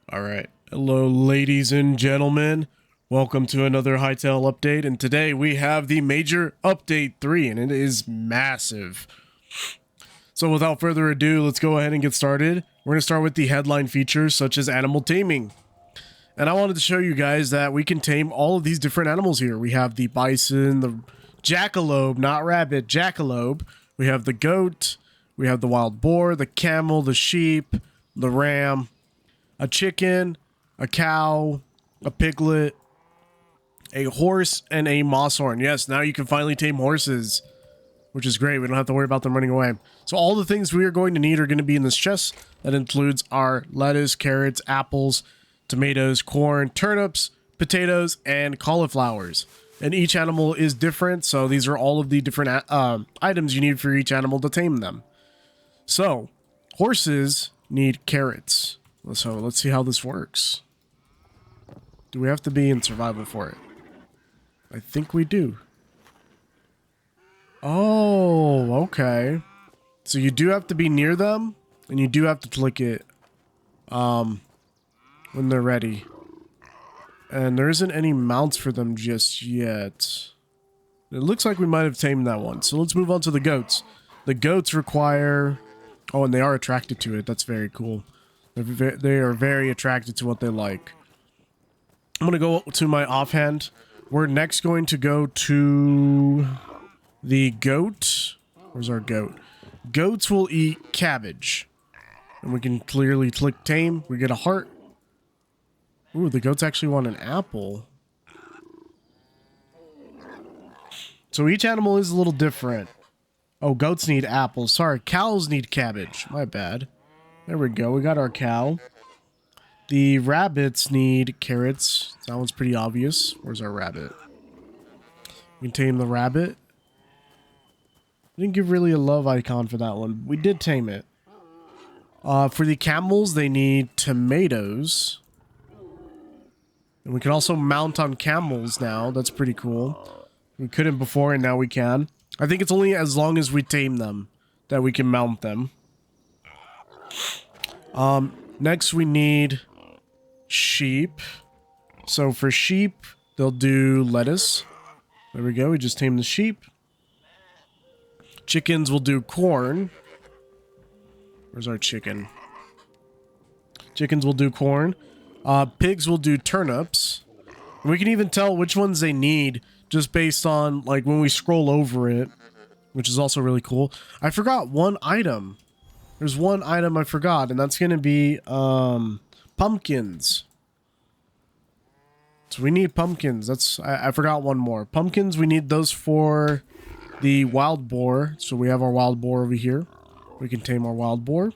All right. Hello, ladies and gentlemen. Welcome to another Hytale update. And today we have the major update 3, and it is massive. So without further ado, let's go ahead and get started. We're going to start with the headline features such as animal taming. And I wanted to show you guys that we can tame all of these different animals here. We have the bison, the jackalope, not rabbit, jackalope. We have the goat. We have the wild boar, the camel, the sheep, the ram, a chicken, a cow, a piglet, a horse, and a moosehorn. Yes, now you can finally tame horses, which is great. We don't have to worry about them running away. So all the things we are going to need are going to be in this chest. That includes our lettuce, carrots, apples, tomatoes, corn, turnips, potatoes, and cauliflowers. And each animal is different, so these are all of the different items you need for each animal to tame them. So, horses need carrots. So let's see how this works. Do we have to be in survival for it? I think we do. Oh, okay. So you do have to be near them, and you do have to click it when they're ready. And there isn't any mounts for them just yet. It looks like we might have tamed that one. So let's move on to the goats. The goats require... Oh, and they are attracted to it. That's very cool. They are very attracted to what they like. I'm going to go to my offhand. We're next going to go to the goat. Where's our goat? Goats will eat cabbage. And we can clearly click tame. We get a heart. Ooh, the goats actually want an apple. So each animal is a little different. Oh, goats need apples. Sorry, cows need cabbage. My bad. There we go. We got our cow. The rabbits need carrots. That one's pretty obvious. Where's our rabbit? We can tame the rabbit. Didn't give really a love icon for that one. We did tame it. For the camels, they need tomatoes. And we can also mount on camels now. That's pretty cool. We couldn't before, and now we can. I think it's only as long as we tame them that we can mount them. Next we need sheep. So for sheep, they'll do lettuce. There we go. We just tamed the sheep. Chickens will do corn. Where's our chicken? Chickens will do corn. Pigs will do turnips. And we can even tell which ones they need just based on, like, when we scroll over it, which is also really cool. I forgot one item. There's one item I forgot, and that's going to be pumpkins. So we need pumpkins. I forgot one more. Pumpkins, we need those for the wild boar. So we have our wild boar over here. We can tame our wild boar.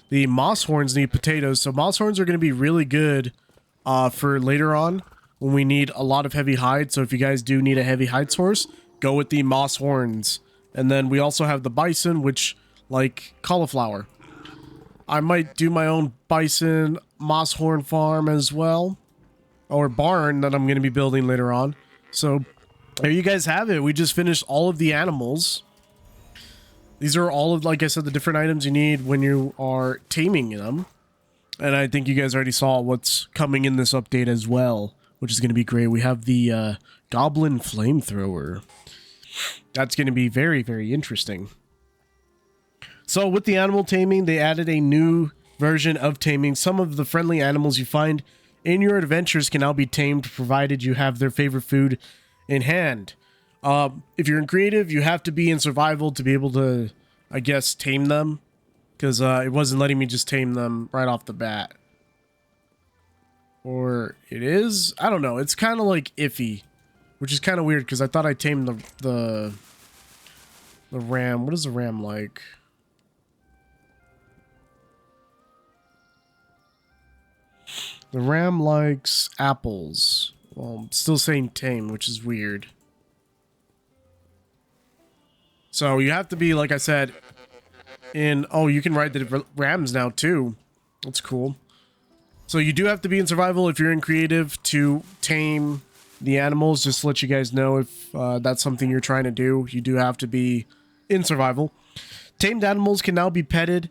The moosehorns need potatoes. So moosehorns are going to be really good for later on when we need a lot of heavy hide. So if you guys do need a heavy hide source, go with the moosehorns. And then we also have the bison, which like cauliflower. I might do my own bison moosehorn farm as well, or barn that I'm going to be building later on. So there you guys have it. We just finished all of the animals. These are all of, like I said, the different items you need when you are taming them. And I think you guys already saw what's coming in this update as well, which is going to be great. We have the goblin flamethrower. That's going to be very, very interesting. So with the animal taming, they added a new version of taming. Some of the friendly animals you find in your adventures can now be tamed, provided you have their favorite food in hand. If you're in creative, you have to be in survival to be able to, I guess, tame them. Because it wasn't letting me just tame them right off the bat. Or it is? I don't know. It's kind of like iffy. Which is kind of weird because I thought I tamed the ram. What is the ram like? The ram likes apples. Well, I'm still saying tame, which is weird. So you have to be, like I said, in... Oh, you can ride the rams now too. That's cool. So you do have to be in survival if you're in creative to tame the animals. Just to let you guys know if that's something you're trying to do. You do have to be in survival. Tamed animals can now be petted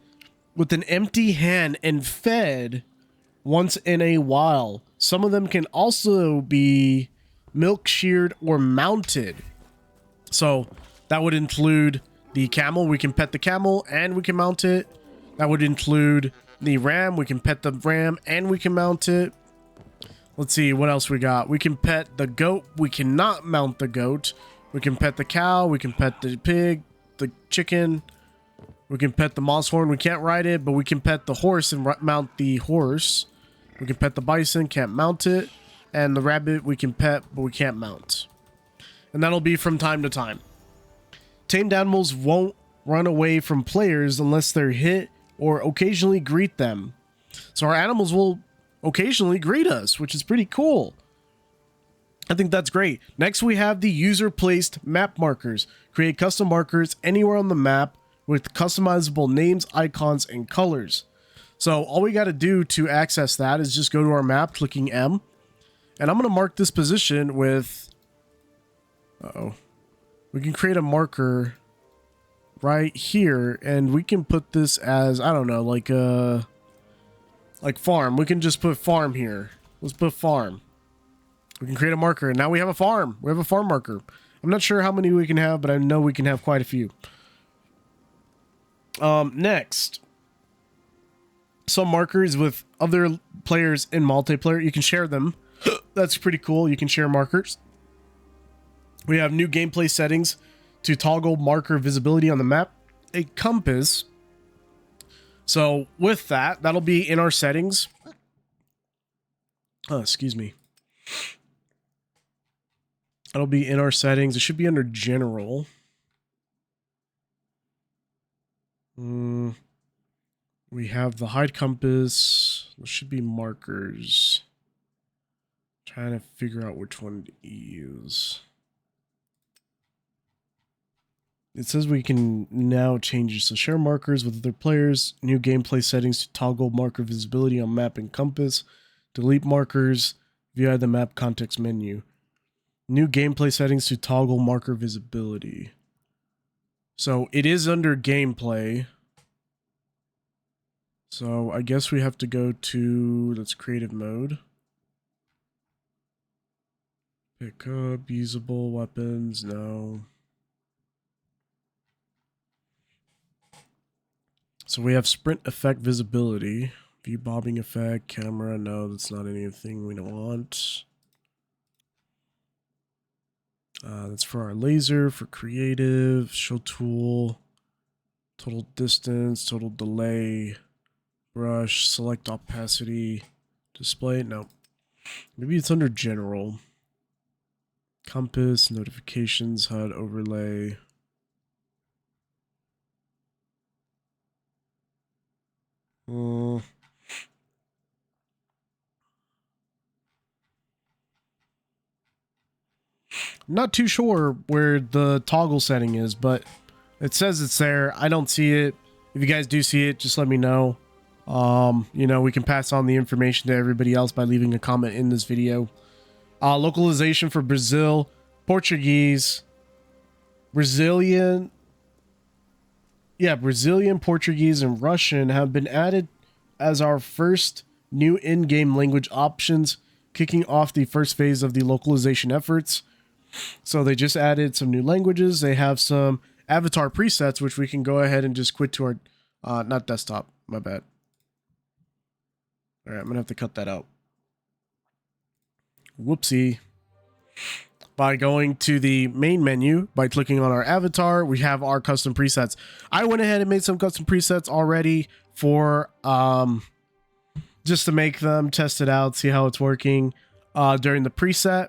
with an empty hand and fed once in a while. Some of them can also be milk sheared or mounted. So that would include the camel. We can pet the camel and we can mount it. That would include the ram. We can pet the ram and we can mount it. Let's see what else we got. We can pet the goat. We cannot mount the goat. We can pet the cow. We can pet the pig, the chicken. We can pet the moss horn. We can't ride it, but we can pet the horse and mount the horse. We can pet the bison, can't mount it. And the rabbit we can pet, but we can't mount. And that'll be from time to time. Tamed animals won't run away from players unless they're hit or occasionally greet them. So our animals will occasionally greet us, which is pretty cool. I think that's great. Next, we have the user-placed map markers. Create custom markers anywhere on the map with customizable names, icons, and colors. So all we got to do to access that is just go to our map, clicking M. And I'm going to mark this position with... We can create a marker right here, and we can put this as, I don't know, like farm. We can just put farm here. Let's put farm. We can create a marker, and now we have a farm. We have a farm marker. I'm not sure how many we can have, but I know we can have quite a few. Next, some markers with other players in multiplayer. You can share them. That's pretty cool. You can share markers. We have new gameplay settings to toggle marker visibility on the map. A compass. So with that, that'll be in our settings. Oh, excuse me. That'll be in our settings. It should be under general. We have the hide compass. There should be markers. Trying to figure out which one to use. It says we can now change it. So share markers with other players. New gameplay settings to toggle marker visibility on map and compass. Delete markers via the map context menu. New gameplay settings to toggle marker visibility. So it is under gameplay. So I guess we have to go to, that's creative mode. Pick up usable weapons, no. So we have sprint effect visibility, view bobbing effect, camera, no, that's not anything we don't want. That's for our laser, for creative, show tool, total distance, total delay, brush, select opacity, display, no. Maybe it's under general. Compass, notifications, HUD, overlay. Not too sure where the toggle setting is, but it says it's there. I don't see it. If you guys do see it, just let me know. You know, we can pass on the information to everybody else by leaving a comment in this video. Localization for Brazil, Portuguese, Brazilian, Portuguese, and Russian have been added as our first new in-game language options, kicking off the first phase of the localization efforts. So they just added some new languages. They have some avatar presets, which we can go ahead and just quit to our, not desktop, my bad. All right, I'm gonna have to cut that out. Whoopsie. By going to the main menu, by clicking on our avatar, we have our custom presets. I went ahead and made some custom presets already for, just to make them, test it out, see how it's working during the preset.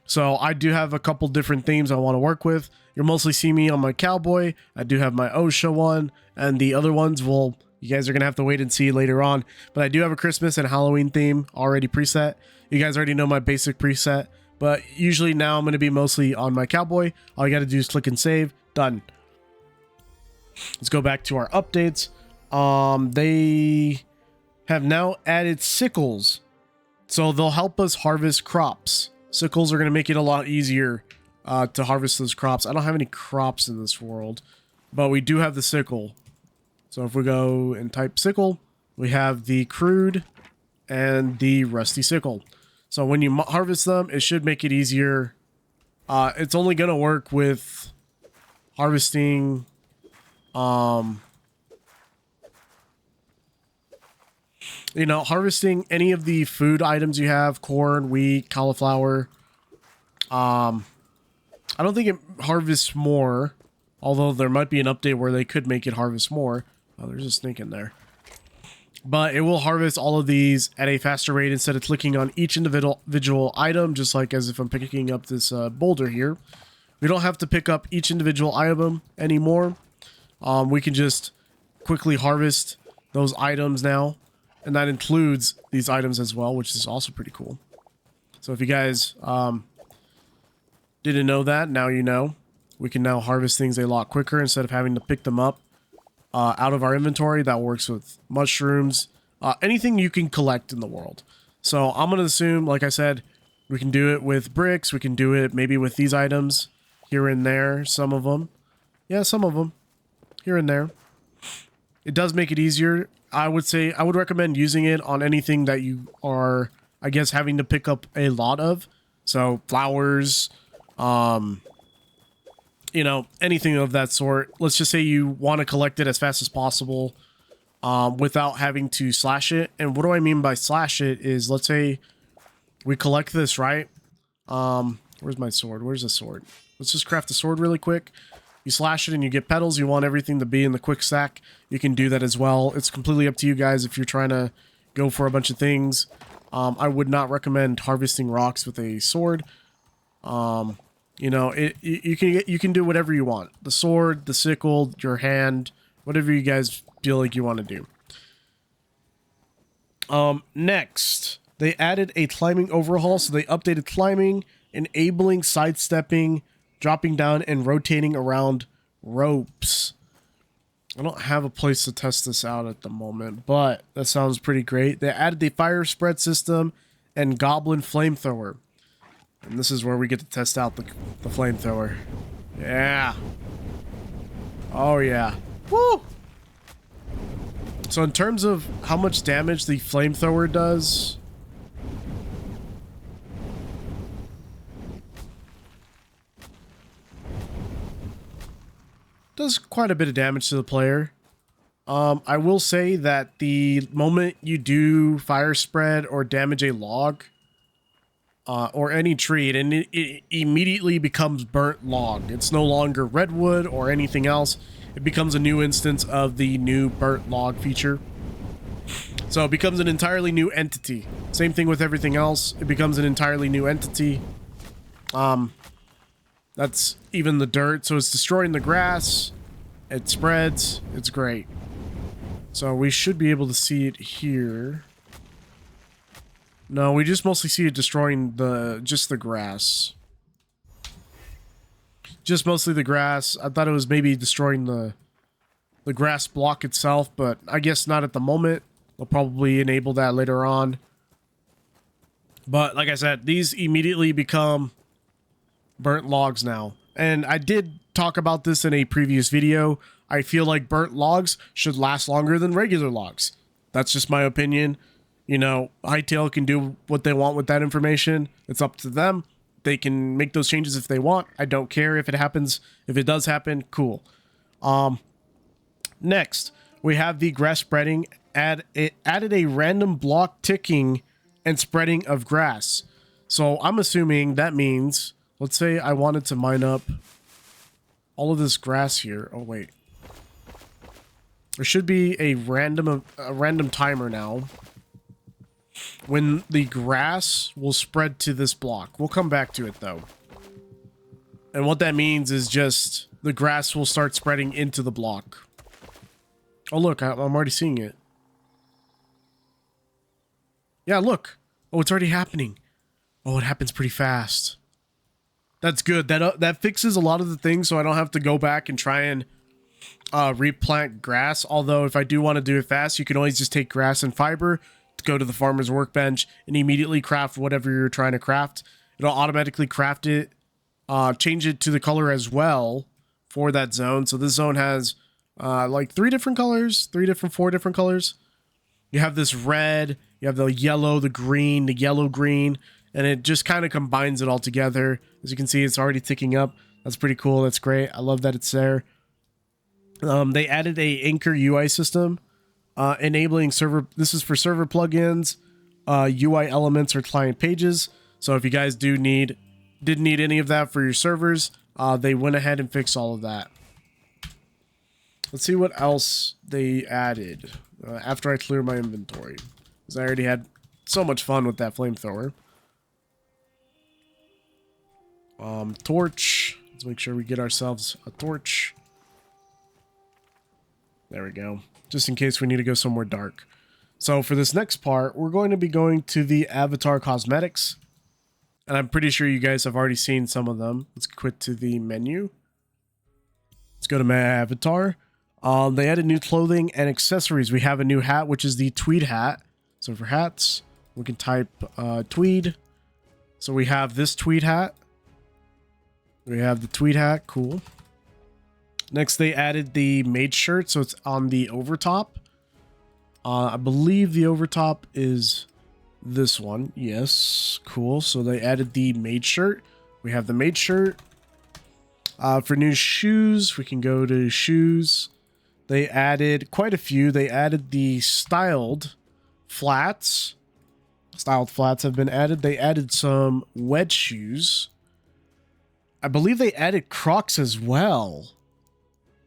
So I do have a couple different themes I want to work with. You'll mostly see me on my cowboy. I do have my OSHA one, and the other ones, well, you guys are going to have to wait and see later on. But I do have a Christmas and Halloween theme already preset. You guys already know my basic preset, but usually now I'm going to be mostly on my cowboy. All you got to do is click and save. Done. Let's go back to our updates. They have now added sickles, so they'll help us harvest crops. Sickles are going to make it a lot easier to harvest those crops. I don't have any crops in this world, but we do have the sickle. So if we go and type sickle, we have the crude and the rusty sickle. So when you harvest them, it should make it easier. It's only going to work with harvesting harvesting any of the food items you have, corn, wheat, cauliflower. I don't think it harvests more, although there might be an update where they could make it harvest more. Oh, there's a snake in there. But it will harvest all of these at a faster rate instead of clicking on each individual item, just like as if I'm picking up this boulder here. We don't have to pick up each individual item anymore. We can just quickly harvest those items now. And that includes these items as well, which is also pretty cool. So if you guys didn't know that, now you know. We can now harvest things a lot quicker instead of having to pick them up out of our inventory. That works with mushrooms, anything you can collect in the world. So I'm going to assume, like I said, we can do it with bricks. We can do it maybe with these items here and there. Some of them. Yeah, some of them here and there. It does make it easier. I would recommend using it on anything that you are, I guess, having to pick up a lot of. So flowers, anything of that sort. Let's just say you want to collect it as fast as possible without having to slash it. And what do I mean by slash it is, let's say we collect this, right? Where's my sword? Where's the sword? Let's just craft the sword really quick. You slash it and you get petals. You want everything to be in the quick stack. You can do that as well. It's completely up to you guys if you're trying to go for a bunch of things. I would not recommend harvesting rocks with a sword. You can do whatever you want. The sword, the sickle, your hand, whatever you guys feel like you want to do. Next, they added a climbing overhaul. So they updated climbing, enabling sidestepping, dropping down, and rotating around ropes. I don't have a place to test this out at the moment, but that sounds pretty great. They added the fire spread system and goblin flamethrower. And this is where we get to test out the flamethrower. Yeah. Oh, yeah. Woo! So in terms of how much damage the flamethrower does, does quite a bit of damage to the player. I will say that the moment you do fire spread or damage a log or any tree, it immediately becomes burnt log. It's no longer redwood or anything else. It becomes a new instance of the new burnt log feature. So it becomes an entirely new entity. Same thing with everything else. It becomes an entirely new entity. That's even the dirt. So it's destroying the grass. It spreads. It's great. So we should be able to see it here. No, we just mostly see it destroying just the grass. Just mostly the grass. I thought it was maybe destroying the grass block itself, but I guess not at the moment. They'll probably enable that later on. But like I said, these immediately become burnt logs now. And I did talk about this in a previous video. I feel like burnt logs should last longer than regular logs. That's just my opinion. You know, Hytale can do what they want with that information. It's up to them. They can make those changes if they want. I don't care if it happens. If it does happen, cool. Next, we have the grass spreading. It added a random block ticking and spreading of grass. So I'm assuming that means, let's say I wanted to mine up all of this grass here. Oh, wait. There should be a random timer now when the grass will spread to this block. We'll come back to it, though. And what that means is just the grass will start spreading into the block. Oh, look, I'm already seeing it. Yeah, look. Oh, it's already happening. Oh, it happens pretty fast. That's good. That fixes a lot of the things, so I don't have to go back and try and replant grass. Although, if I do want to do it fast, you can always just take grass and fiber, go to the farmer's workbench, and immediately craft whatever you're trying to craft. It'll automatically craft it, change it to the color as well for that zone. So this zone has like 4 different colors. You have this red, You have the yellow, the green, the yellow-green, and it just kind of combines it all together. As you can see, it's already ticking up. That's pretty cool. That's great. I love that it's there. They added a Anchor UI system, enabling server. This is for server plugins, UI elements, or client pages. So if you guys didn't need any of that for your servers, they went ahead and fixed all of that. Let's see what else they added after I clear my inventory, because I already had so much fun with that flamethrower. Torch. Let's make sure we get ourselves a torch. There we go. Just in case we need to go somewhere dark. So for this next part, we're going to be going to the avatar cosmetics. And I'm pretty sure you guys have already seen some of them. Let's quit to the menu. Let's go to my avatar. They added new clothing and accessories. We have a new hat, which is the tweed hat. So for hats, we can type tweed. So we have this tweed hat. We have the tweed hat. Cool. Next, they added the maid shirt, so it's on the overtop. I believe the overtop is this one. Yes, cool. So they added the maid shirt. We have the maid shirt. For new shoes, we can go to shoes. They added quite a few. They added the styled flats. Styled flats have been added. They added some wedge shoes. I believe they added Crocs as well.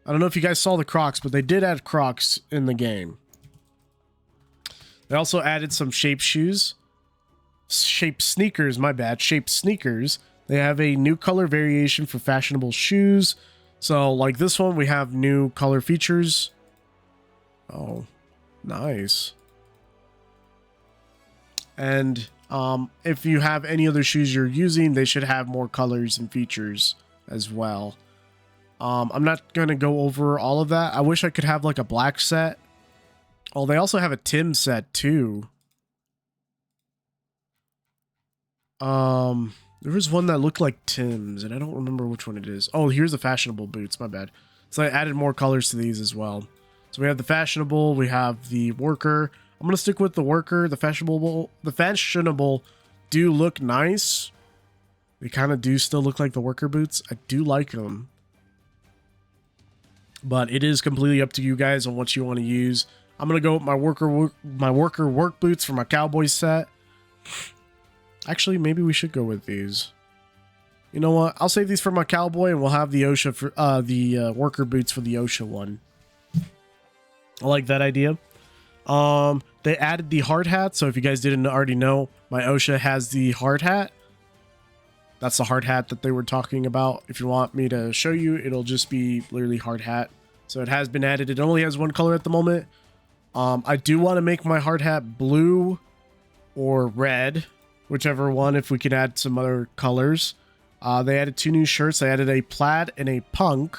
I don't know if you guys saw the Crocs, but they did add Crocs in the game. They also added some shape shoes. Shape sneakers, my bad. Shape sneakers. They have a new color variation for fashionable shoes. So, like this one, we have new color features. Oh, nice. And if you have any other shoes you're using, they should have more colors and features as well. I'm not going to go over all of that. I wish I could have like a black set. Oh, they also have a Tim set too. There was one that looked like Tim's, and I don't remember which one it is. Oh, here's the fashionable boots. My bad. So I added more colors to these as well. So we have the fashionable. We have the worker. I'm gonna stick with the worker. The fashionable. The fashionable do look nice. They kind of do still look like the worker boots. I do like them. But it is completely up to you guys on what you want to use. I'm gonna go with my worker work boots for my cowboy set. Actually, maybe we should go with these. You know what? I'll save these for my cowboy, and we'll have the OSHA for the worker boots for the OSHA one. I like that idea. They added the hard hat. So if you guys didn't already know, my OSHA has the hard hat. That's the hard hat that they were talking about. If you want me to show you, it'll just be literally hard hat. So it has been added. It only has one color at the moment. I do want to make my hard hat blue or red, whichever one, if we could add some other colors. They added two new shirts. They added a plaid and a punk.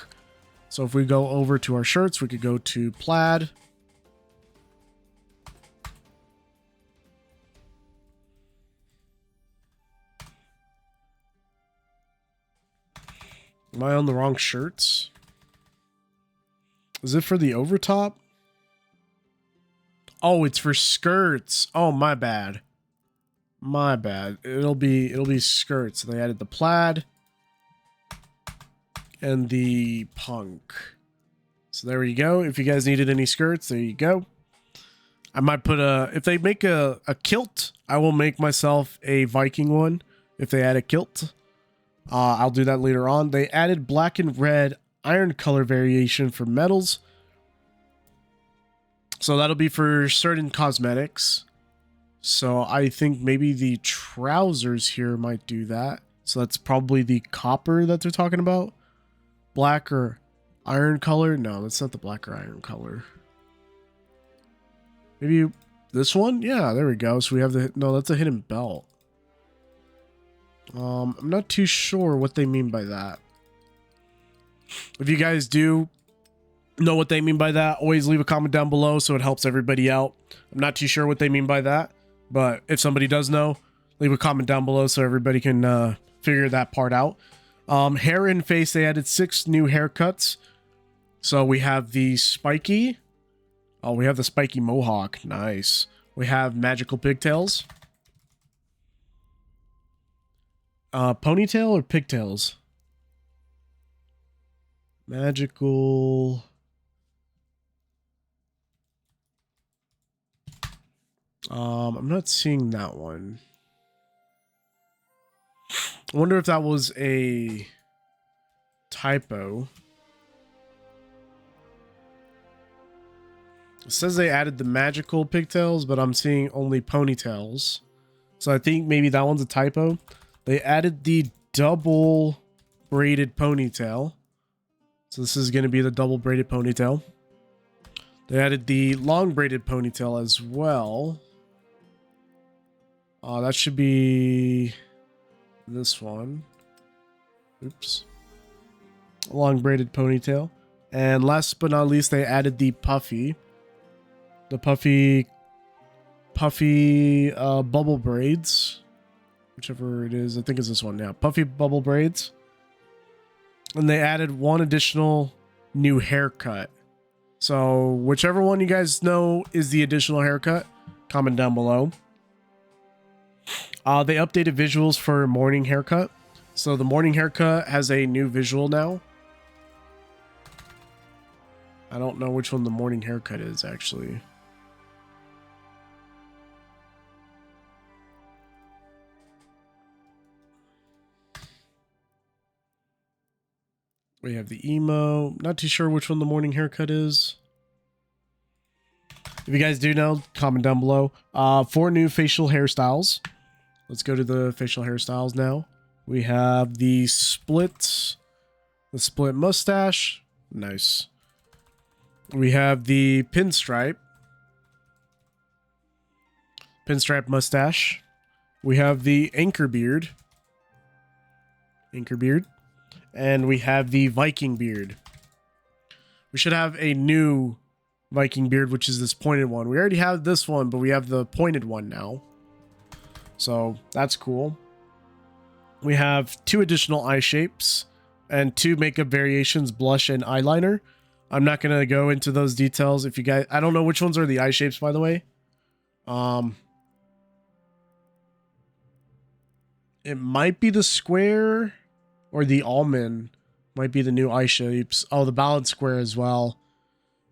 So if we go over to our shirts, we could go to plaid. Am I on the wrong shirts? Is it for the overtop? Oh, it's for skirts. Oh, my bad. My bad. It'll be skirts. They added the plaid and the punk. So there you go. If you guys needed any skirts, there you go. I might put if they make a kilt, I will make myself a Viking one if they add a kilt. I'll do that later on. They added black and red iron color variation for metals. So that'll be for certain cosmetics. So I think maybe the trousers here might do that. So that's probably the copper that they're talking about. Black or iron color? No, that's not the black or iron color. Maybe this one? Yeah, there we go. So we have the... No, that's a hidden belt. I'm not too sure what they mean by that. If you guys do know what they mean by that, always leave a comment down below so it helps everybody out. I'm not too sure what they mean by that, but if somebody does know, leave a comment down below so everybody can figure that part out. Hair and face, they added 6 new haircuts. So we have the spiky. Oh, we have the spiky mohawk. Nice. We have magical pigtails. Ponytail or pigtails? Magical. I'm not seeing that one. I wonder if that was a typo. It says they added the magical pigtails, but I'm seeing only ponytails. So I think maybe that one's a typo. They added the double braided ponytail. So this is going to be the double braided ponytail. They added the long braided ponytail as well. That should be this one. Oops. Long braided ponytail. And last but not least, they added the puffy. The puffy bubble braids. Whichever it is. I think it's this one. Yeah. Puffy bubble braids. And they added one additional new haircut. So whichever one you guys know is the additional haircut, comment down below. They updated visuals for morning haircut. So the morning haircut has a new visual now. I don't know which one the morning haircut is, actually. We have the emo. Not too sure which one the morning haircut is. If you guys do know, comment down below. 4 new facial hairstyles. Let's go to the facial hairstyles now. We have the split mustache. Nice. We have the pinstripe mustache. We have the anchor beard. And we have the Viking beard. We should have a new Viking beard, which is this pointed one. We already have this one, but we have the pointed one now. So that's cool. We have 2 additional eye shapes and 2 makeup variations, blush and eyeliner. I'm not going to go into those details. If you guys, I don't know which ones are the eye shapes, by the way. It might be the square or the almond might be the new eye shapes. Oh, the balanced square as well.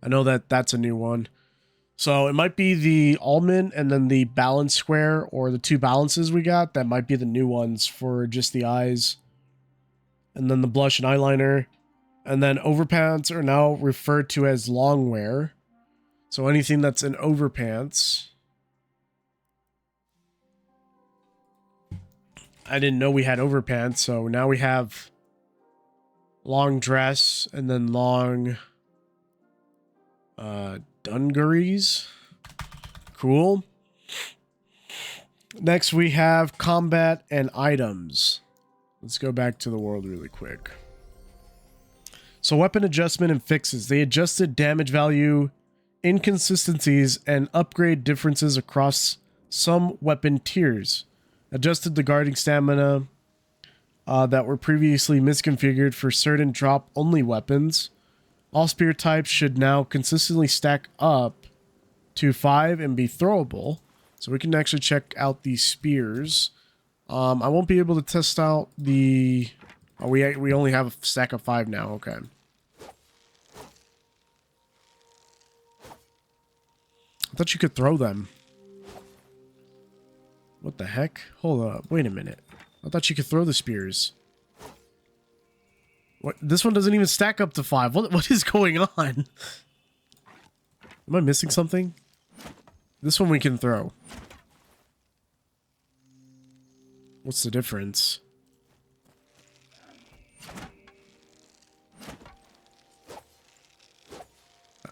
I know that that's a new one. So it might be the almond and then the balanced square, or the 2 balances we got. That might be the new ones for just the eyes. And then the blush and eyeliner. And then overpants are now referred to as long wear. So anything that's in overpants. I didn't know we had overpants, so now we have long dress and then long dungarees. Cool. Next we have combat and items. Let's go back to the world really quick. So weapon adjustment and fixes. They adjusted damage value, inconsistencies, and upgrade differences across some weapon tiers. Adjusted the guarding stamina that were previously misconfigured for certain drop-only weapons. All spear types should now consistently stack up to 5 and be throwable. So we can actually check out these spears. I won't be able to test out the... Oh, we only have a stack of 5 now. Okay. I thought you could throw them. What the heck? Hold up. Wait a minute. I thought you could throw the spears. What? This one doesn't even stack up to 5. What is going on? Am I missing something? This one we can throw. What's the difference?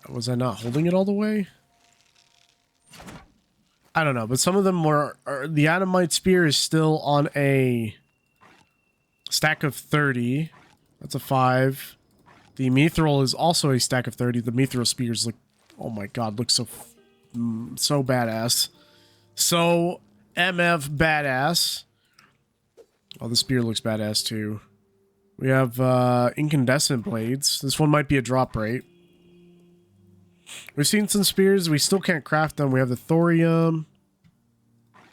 Was I not holding it all the way? I don't know, but some of them were... the Adamite Spear is still on a stack of 30. That's a 5. The Mithril is also a stack of 30. The Mithril Spears look... Oh my god, look so badass. So MF badass. Oh, the spear looks badass too. We have incandescent blades. This one might be a drop rate. We've seen some spears. We still can't craft them. We have the thorium.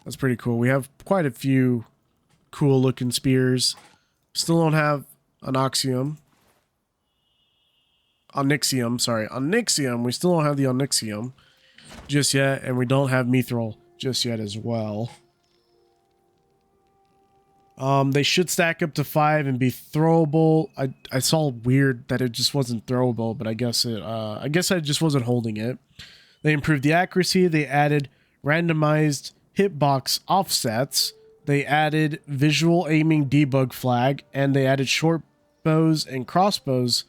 That's pretty cool. We have quite a few cool looking spears. Still don't have onyxium. Onyxium, sorry. Onyxium. We still don't have the onyxium just yet. And we don't have mithril just yet as well. They should stack up to 5 and be throwable. I saw weird that it just wasn't throwable, but I guess I just wasn't holding it. They improved the accuracy. They added randomized hitbox offsets. They added visual aiming debug flag, and they added short bows and crossbows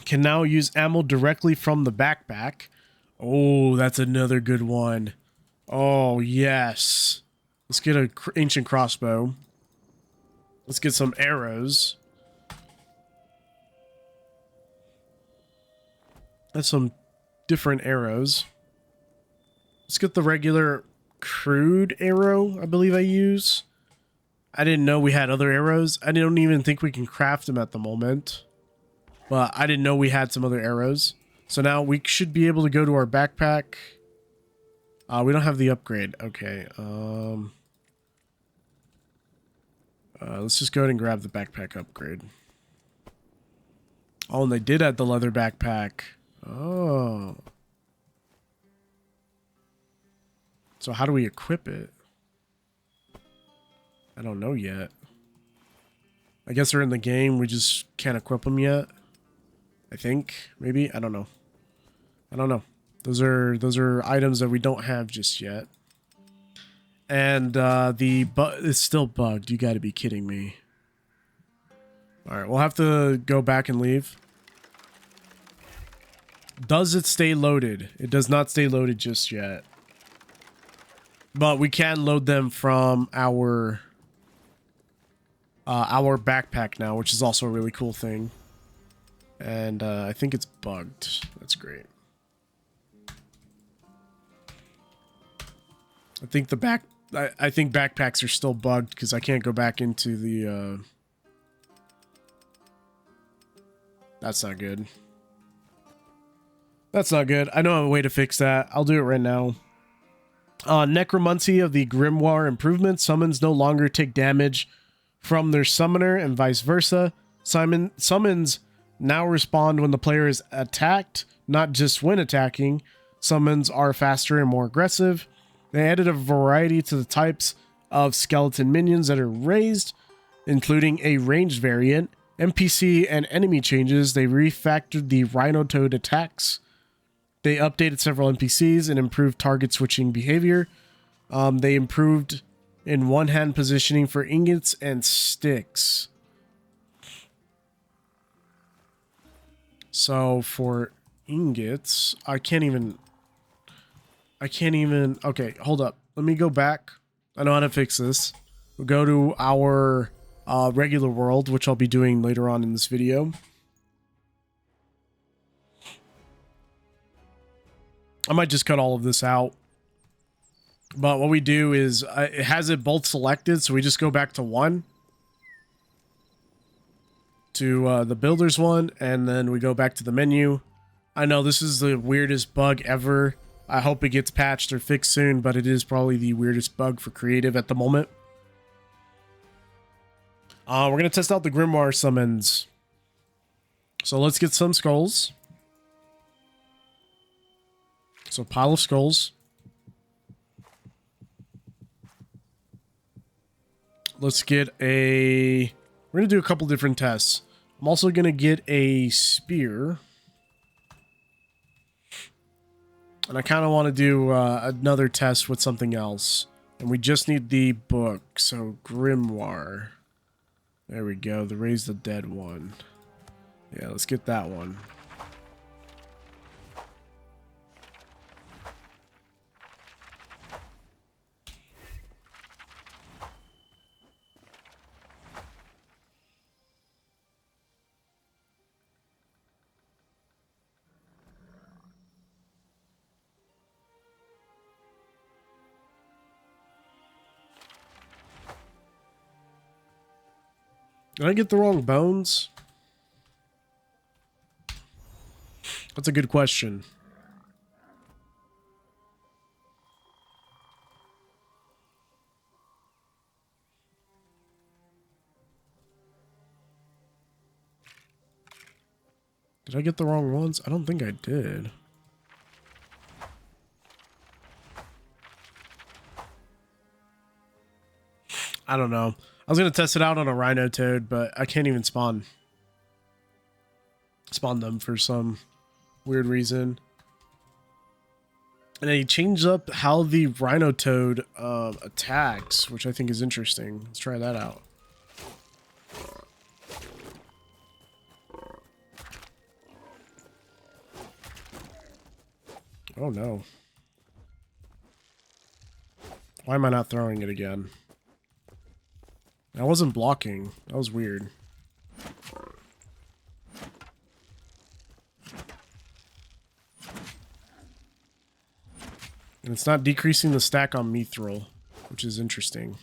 can now use ammo directly from the backpack. Oh, that's another good one. Oh, yes. Let's get an ancient crossbow. Let's get some arrows. That's some different arrows. Let's get the regular crude arrow, I believe I use. I didn't know we had other arrows. I don't even think we can craft them at the moment. But I didn't know we had some other arrows. So now we should be able to go to our backpack. We don't have the upgrade. Okay. Let's just go ahead and grab the backpack upgrade. Oh, and they did add the leather backpack. Oh. So how do we equip it? I don't know yet. I guess they're in the game. We just can't equip them yet. I think. Maybe. I don't know. I don't know. Those are items that we don't have just yet. And it's still bugged. You got to be kidding me. All right, we'll have to go back and leave. Does it stay loaded? It does not stay loaded just yet. But we can load them from our backpack now, which is also a really cool thing. And I think it's bugged. That's great. I think I think backpacks are still bugged because I can't go back into the That's not good. That's not good. I know a way to fix that. I'll do it right now. Necromancy of the Grimoire improvement. Summons no longer take damage from their summoner and vice versa. Summons now respond when the player is attacked, not just when attacking. Summons are faster and more aggressive. They added a variety to the types of skeleton minions that are raised, including a ranged variant, NPC and enemy changes. They refactored the Rhino Toad attacks. They updated several NPCs and improved target switching behavior. They improved in one-hand positioning for ingots and sticks. So for ingots, I can't even... Okay, hold up. Let me go back. I know how to fix this. We'll go to our regular world, which I'll be doing later on in this video. I might just cut all of this out. But what we do is, it has it both selected, so we just go back to 1. To the builder's one, and then we go back to the menu. I know this is the weirdest bug ever. I hope it gets patched or fixed soon, but it is probably the weirdest bug for creative at the moment. We're going to test out the Grimoire summons. So let's get some skulls. So pile of skulls. Let's get a... We're going to do a couple different tests. I'm also going to get a spear. And I kind of want to do another test with something else. And we just need the book. So Grimoire. There we go. The Raise the Dead one. Yeah, let's get that one. Did I get the wrong bones? That's a good question. Did I get the wrong ones? I don't think I did. I don't know. I was going to test it out on a Rhino Toad, but I can't even spawn them for some weird reason. And they changed up how the Rhino Toad attacks, which I think is interesting. Let's try that out. Oh no. Why am I not throwing it again? I wasn't blocking. That was weird. And it's not decreasing the stack on Mithril, which is interesting.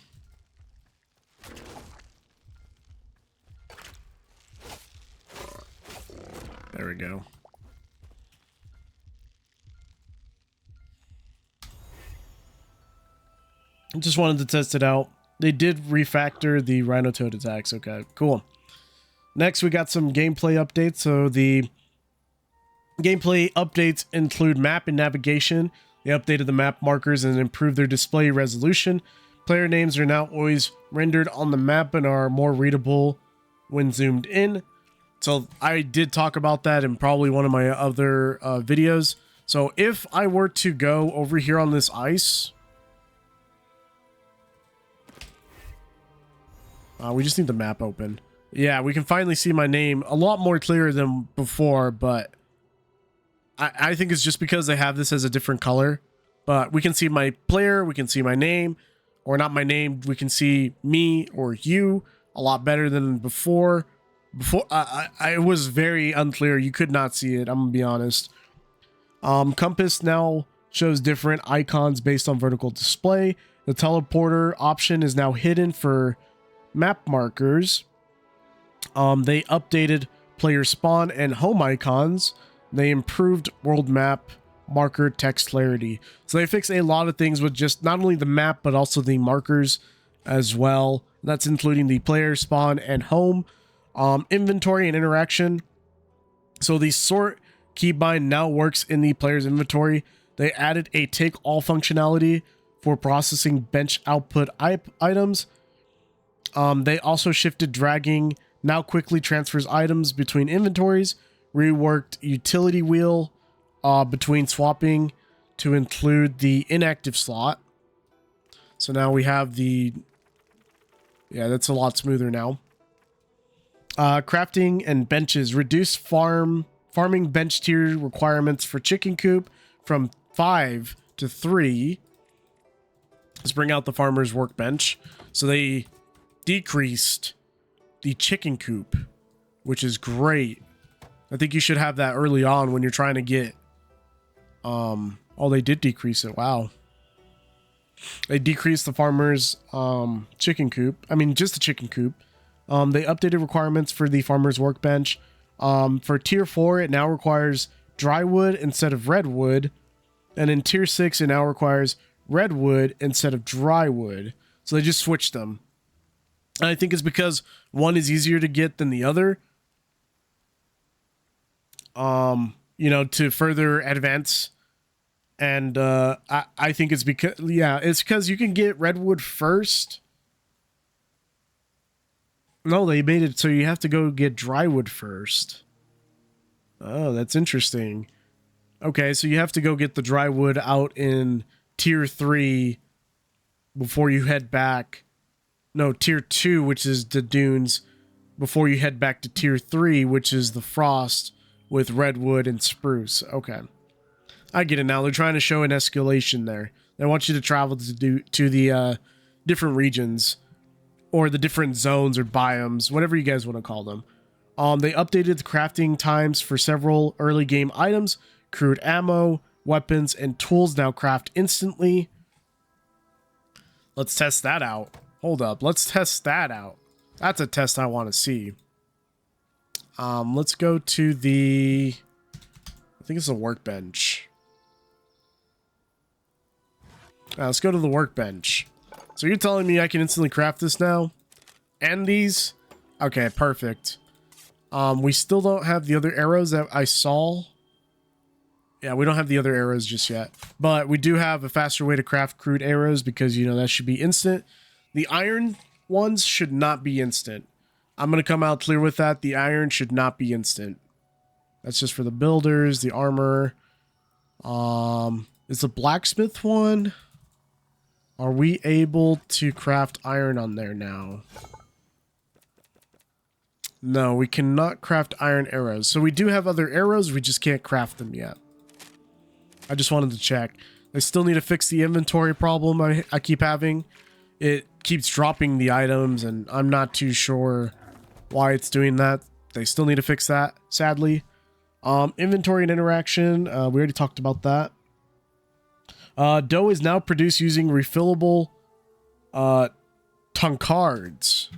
There we go. I just wanted to test it out. They did refactor the Rhino Toad attacks. Okay, cool. Next, we got some gameplay updates. So the gameplay updates include map and navigation. They updated the map markers and improved their display resolution. Player names are now always rendered on the map and are more readable when zoomed in. So I did talk about that in probably one of my other videos. So if I were to go over here on this ice... we just need the map open. Yeah, we can finally see my name a lot more clear than before, but I think it's just because they have this as a different color. But we can see my player, we can see my name, or not my name, we can see me or you a lot better than before. I was very unclear. You could not see it, I'm gonna be honest. Compass now shows different icons based on vertical display. The teleporter option is now hidden for map markers. They updated player spawn and home icons. They improved world map marker text clarity. So they fixed a lot of things with just not only the map but also the markers as well. That's including the player spawn and home. Inventory and interaction. So the sort keybind now works in the player's inventory. They added a take all functionality for processing bench output items. They also shifted dragging, now quickly transfers items between inventories, reworked utility wheel between swapping to include the inactive slot. So now we have the... Yeah, that's a lot smoother now. Crafting and benches. Reduce farming bench tier requirements for chicken coop from 5 to 3. Let's bring out the farmer's workbench. So they decreased the chicken coop, which is great. I think you should have that early on when you're trying to get oh, they did decrease it. Wow. They decreased the farmer's chicken coop. I mean, just the chicken coop. They updated requirements for the farmer's workbench. For tier 4, it now requires dry wood instead of redwood, and in tier 6 it now requires redwood instead of dry wood. So they just switched them. And I think it's because one is easier to get than the other. You know, to further advance. And I think it's because, yeah, it's because you can get redwood first. No, they made it so you have to go get drywood first. Oh, that's interesting. Okay, so you have to go get the drywood out in tier 3 before you head back. No, tier 2, which is the dunes, before you head back to tier 3, which is the frost with redwood and spruce. Okay. I get it now. They're trying to show an escalation there. They want you to travel to the different regions or the different zones or biomes, whatever you guys want to call them. They updated the crafting times for several early game items. Crude ammo, weapons, and tools now craft instantly. Let's test that out. Hold up. Let's test that out. That's a test I want to see. Let's go to the... I think it's a workbench. Let's go to the workbench. So you're telling me I can instantly craft this now? And these? Okay, perfect. We still don't have the other arrows that I saw. Yeah, we don't have the other arrows just yet. But we do have a faster way to craft crude arrows because, you know, that should be instant. The iron ones should not be instant. I'm going to come out clear with that. The iron should not be instant. That's just for the builders, the armor. Is the blacksmith one? Are we able to craft iron on there now? No, we cannot craft iron arrows. So we do have other arrows, we just can't craft them yet. I just wanted to check. I still need to fix the inventory problem I keep having. It keeps dropping the items, and I'm not too sure why it's doing that. They still need to fix that, sadly. Inventory and interaction, we already talked about that. Dough is now produced using refillable tankards.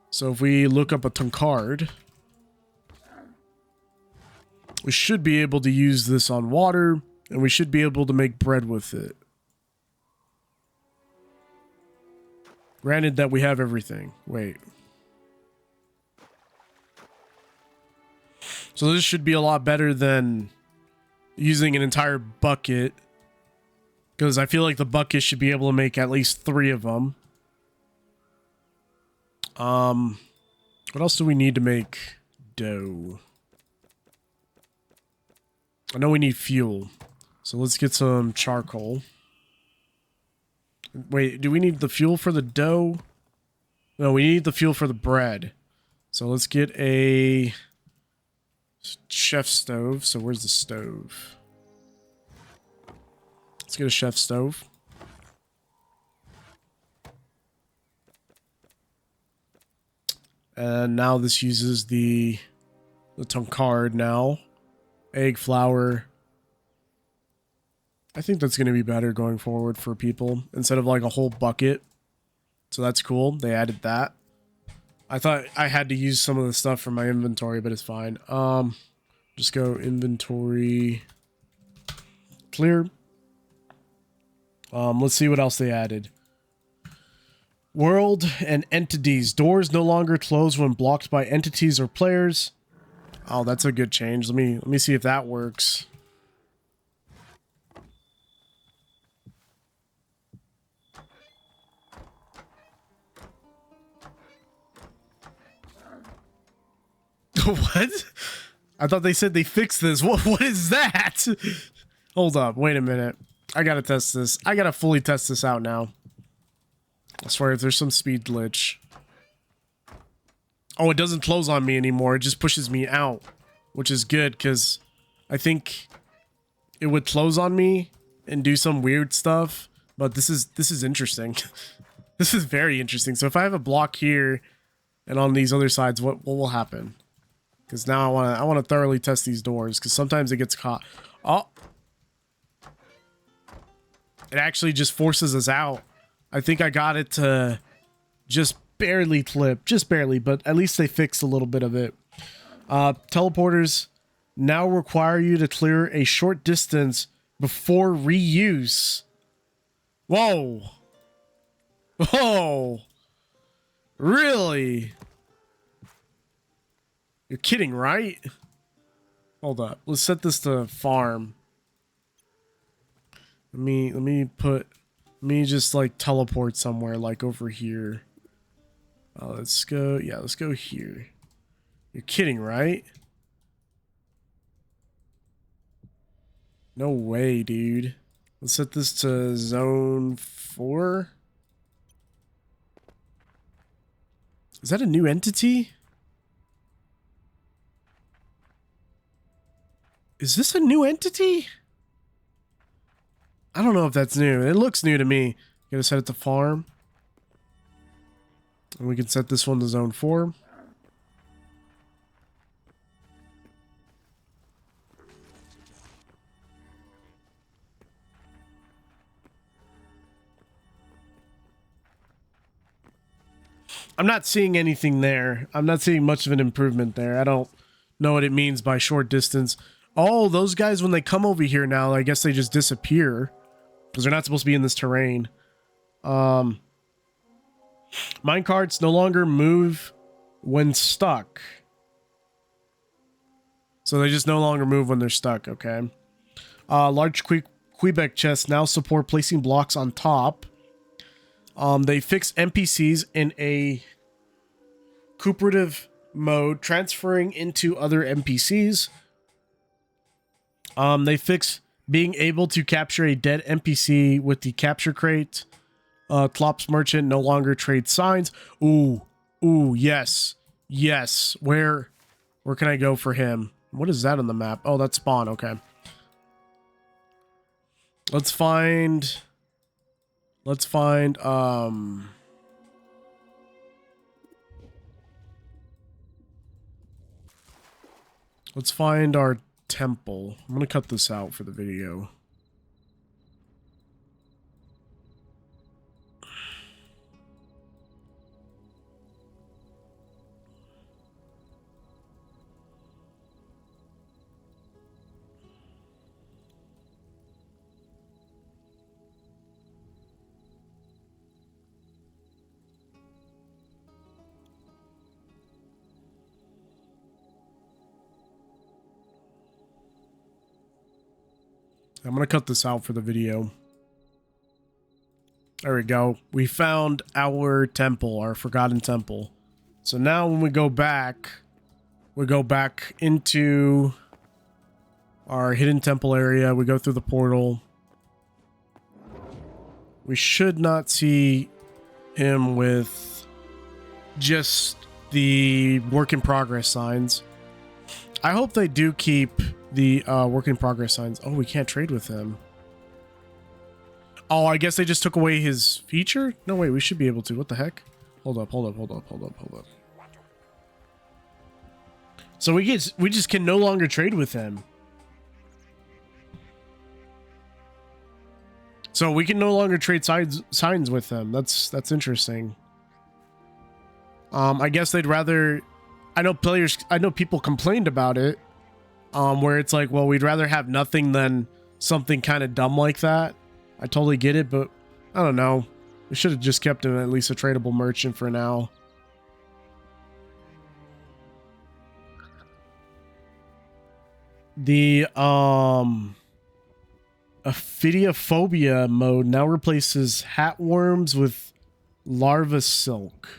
So if we look up a tankard, we should be able to use this on water, and we should be able to make bread with it. Granted that we have everything. Wait. So this should be a lot better than using an entire bucket, because I feel like the bucket should be able to make at least 3 of them. What else do we need to make dough? I know we need fuel, so let's get some charcoal. Wait, do we need the fuel for the dough? No, we need the fuel for the bread. So let's get a chef stove. So where's the stove? Let's get a chef stove. And now this uses the tankard now. Egg, flour. I think that's going to be better going forward for people instead of like a whole bucket. So that's cool. They added that. I thought I had to use some of the stuff from my inventory, but it's fine. Just go inventory clear. Let's see what else they added. World and entities. Doors no longer close when blocked by entities or players. Oh, that's a good change. Let me see if that works. What? I thought they said they fixed this. What is that? Hold up. Wait a minute. I gotta test this. I gotta fully test this out now. I swear if there's some speed glitch. Oh, it doesn't close on me anymore. It just pushes me out, which is good because I think it would close on me and do some weird stuff. But this is interesting. This is very interesting. So if I have a block here and on these other sides, what will happen? Because now I want to thoroughly test these doors because sometimes it gets caught. Oh, it actually just forces us out. I think I got it to just barely clip, just barely, but at least they fixed a little bit of it. Teleporters now require you to clear a short distance before reuse. Whoa. Whoa. Really? You're kidding, right? Hold up. Let's set this to farm. Let me just like teleport somewhere like over here. Let's go. Yeah, let's go here. You're kidding, right? No way, dude. Let's set this to zone 4. Is that a new entity? Is this a new entity? I don't know if that's new. It looks new to me. Gotta set it to farm. And we can set this one to zone 4. I'm not seeing anything there. I'm not seeing much of an improvement there. I don't know what it means by short distance. Oh, those guys, when they come over here now, I guess they just disappear because they're not supposed to be in this terrain. Minecarts no longer move when stuck. So they just no longer move when they're stuck, okay. Large Quebec chests now support placing blocks on top. They fix NPCs in a cooperative mode, transferring into other NPCs. They fix being able to capture a dead NPC with the capture crate. Klopp's merchant no longer trades signs. Ooh, yes, yes. Where can I go for him? What is that on the map? Oh, that's spawn. Okay. Let's find let's find our temple. I'm gonna cut this out for the video. I'm going to cut this out for the video. There we go. We found our temple, our forgotten temple. So now when we go back into our hidden temple area. We go through the portal. We should not see him with just the work in progress signs. I hope they do keep the work in progress signs. Oh, we can't trade with him. Oh, I guess they just took away his feature? No, wait, we should be able to. What the heck? Hold up. So we just can no longer trade with him. So we can no longer trade signs with them. That's interesting. I guess they'd rather. I know people complained about it. Where it's like, well, we'd rather have nothing than something kind of dumb like that. I totally get it, but I don't know. We should have just kept him at least a tradable merchant for now. The Ophidiophobia mode now replaces hatworms with larva silk.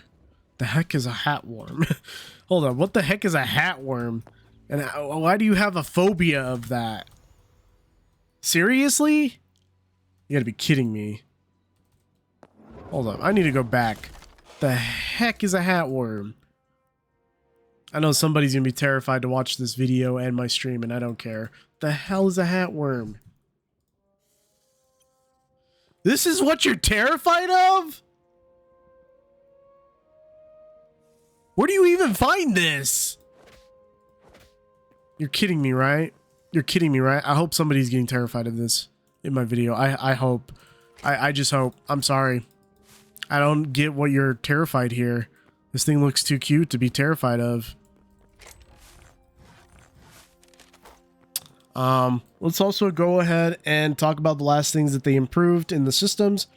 The heck is a hatworm? Hold on, what the heck is a hatworm? And why do you have a phobia of that? Seriously? You gotta be kidding me. Hold up, I need to go back. The heck is a hatworm? I know somebody's gonna be terrified to watch this video and my stream, and I don't care. The hell is a hatworm? This is what you're terrified of? Where do you even find this? You're kidding me, right? You're kidding me, right? I hope somebody's getting terrified of this in my video. I hope. I just hope. I'm sorry. I don't get what you're terrified here. This thing looks too cute to be terrified of. Let's also go ahead and talk about the last things that they improved in the systems,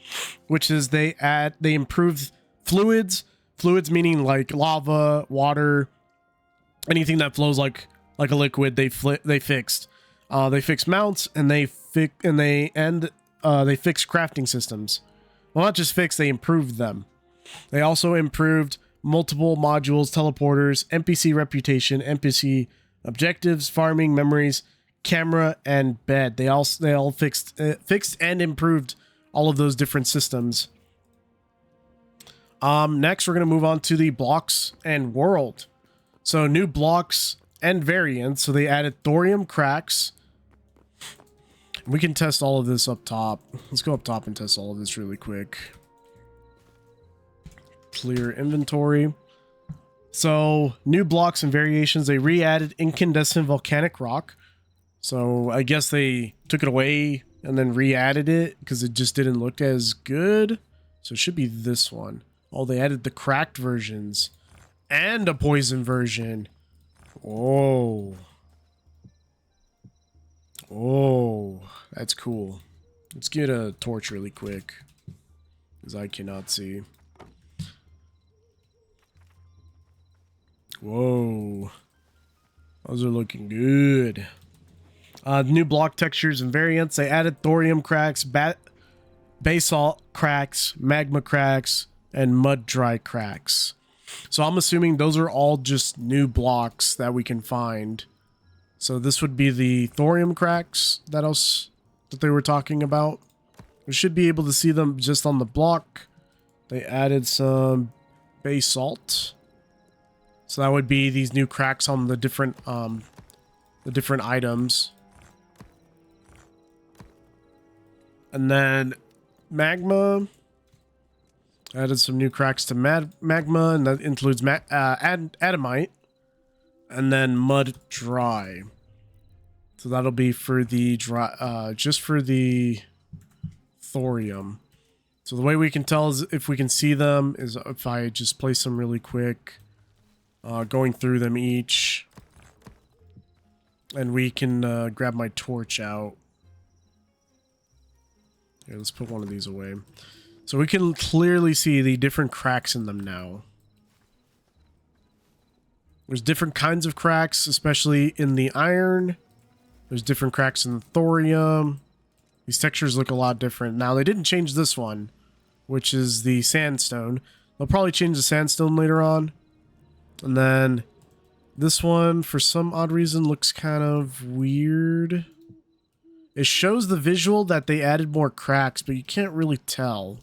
which is they improved fluids. Fluids meaning like lava, water, anything that flows like a liquid. They fixed. They fixed mounts, and they fixed crafting systems. Well, not just fixed, they improved them. They also improved multiple modules, teleporters, NPC reputation, NPC objectives, farming, memories, camera, and bed. They all fixed and improved all of those different systems. Next, we're going to move on to the blocks and world. So new blocks and variants. So they added thorium cracks. We can test all of this up top. Let's go up top and test all of this really quick. Clear inventory. So new blocks and variations. They re-added incandescent volcanic rock. So I guess they took it away and then re-added it because it just didn't look as good. So it should be this one. Oh, they added the cracked versions and a poison version. Whoa. Oh, that's cool. Let's get a torch really quick, because I cannot see. Whoa. Those are looking good. New block textures and variants. They added thorium cracks, basalt cracks, magma cracks, and mud dry cracks. So I'm assuming those are all just new blocks that we can find. So this would be the thorium cracks that they were talking about. We should be able to see them just on the block. They added some basalt. So that would be these new cracks on the different items. And then magma added some new cracks to magma, and that includes adamite, and then mud dry. So that'll be for the dry, just for the thorium. So the way we can tell is if we can see them is if I just place them really quick, going through them each, and we can grab my torch out. Here, let's put one of these away. So we can clearly see the different cracks in them now. There's different kinds of cracks, especially in the iron. There's different cracks in the thorium. These textures look a lot different. Now, they didn't change this one, which is the sandstone. They'll probably change the sandstone later on. And then this one, for some odd reason, looks kind of weird. It shows the visual that they added more cracks, but you can't really tell.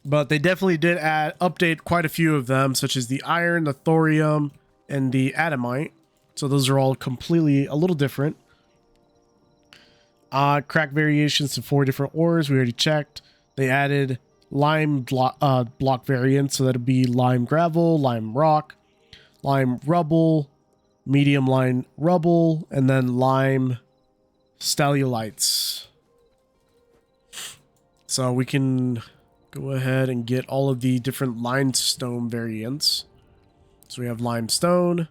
But they definitely did update quite a few of them, such as the iron, the thorium, and the adamite. So those are all completely a little different. Crack variations to 4 different ores. We already checked. They added lime block variants, so that'd be lime gravel, lime rock, lime rubble, medium lime rubble, and then lime stalactites. So we can go ahead and get all of the different limestone variants. So we have limestone,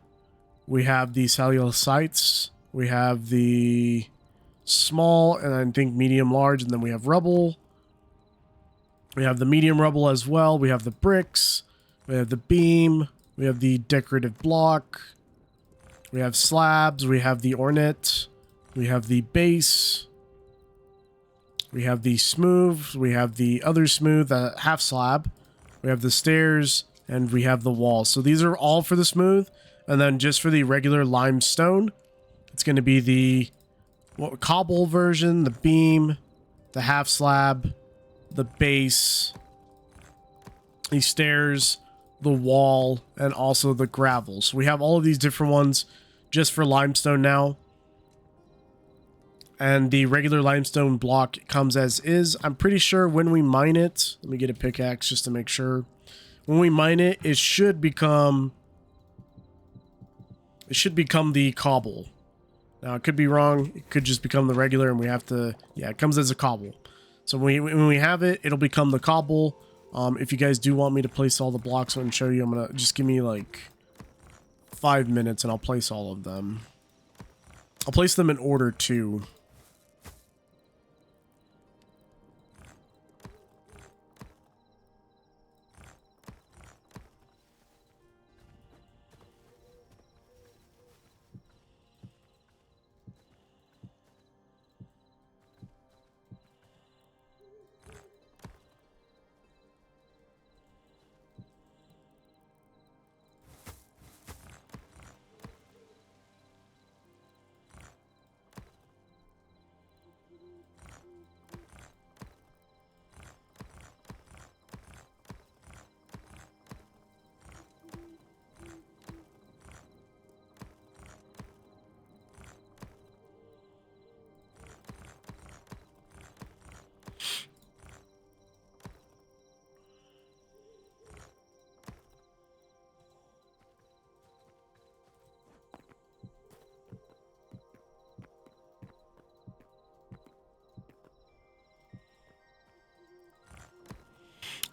we have the stalactites, we have the small, and I think medium large, and then we have rubble. We have the medium rubble as well. We have the bricks, we have the beam, we have the decorative block, we have slabs, we have the ornate, we have the base, we have the smooth, we have the other smooth, half slab, we have the stairs, and we have the wall. So these are all for the smooth, and then just for the regular limestone, it's going to be the cobble version, the beam, the half slab, the base, the stairs, the wall, and also the gravel. So we have all of these different ones just for limestone now. And the regular limestone block comes as is. I'm pretty sure when we mine it, let me get a pickaxe just to make sure. When we mine it, it should become the cobble. Now, it could be wrong. It could just become the regular, and we have to, yeah, it comes as a cobble. So when we have it, it'll become the cobble. If you guys do want me to place all the blocks and show you, I'm gonna just give me like 5 minutes and I'll place all of them. I'll place them in order too.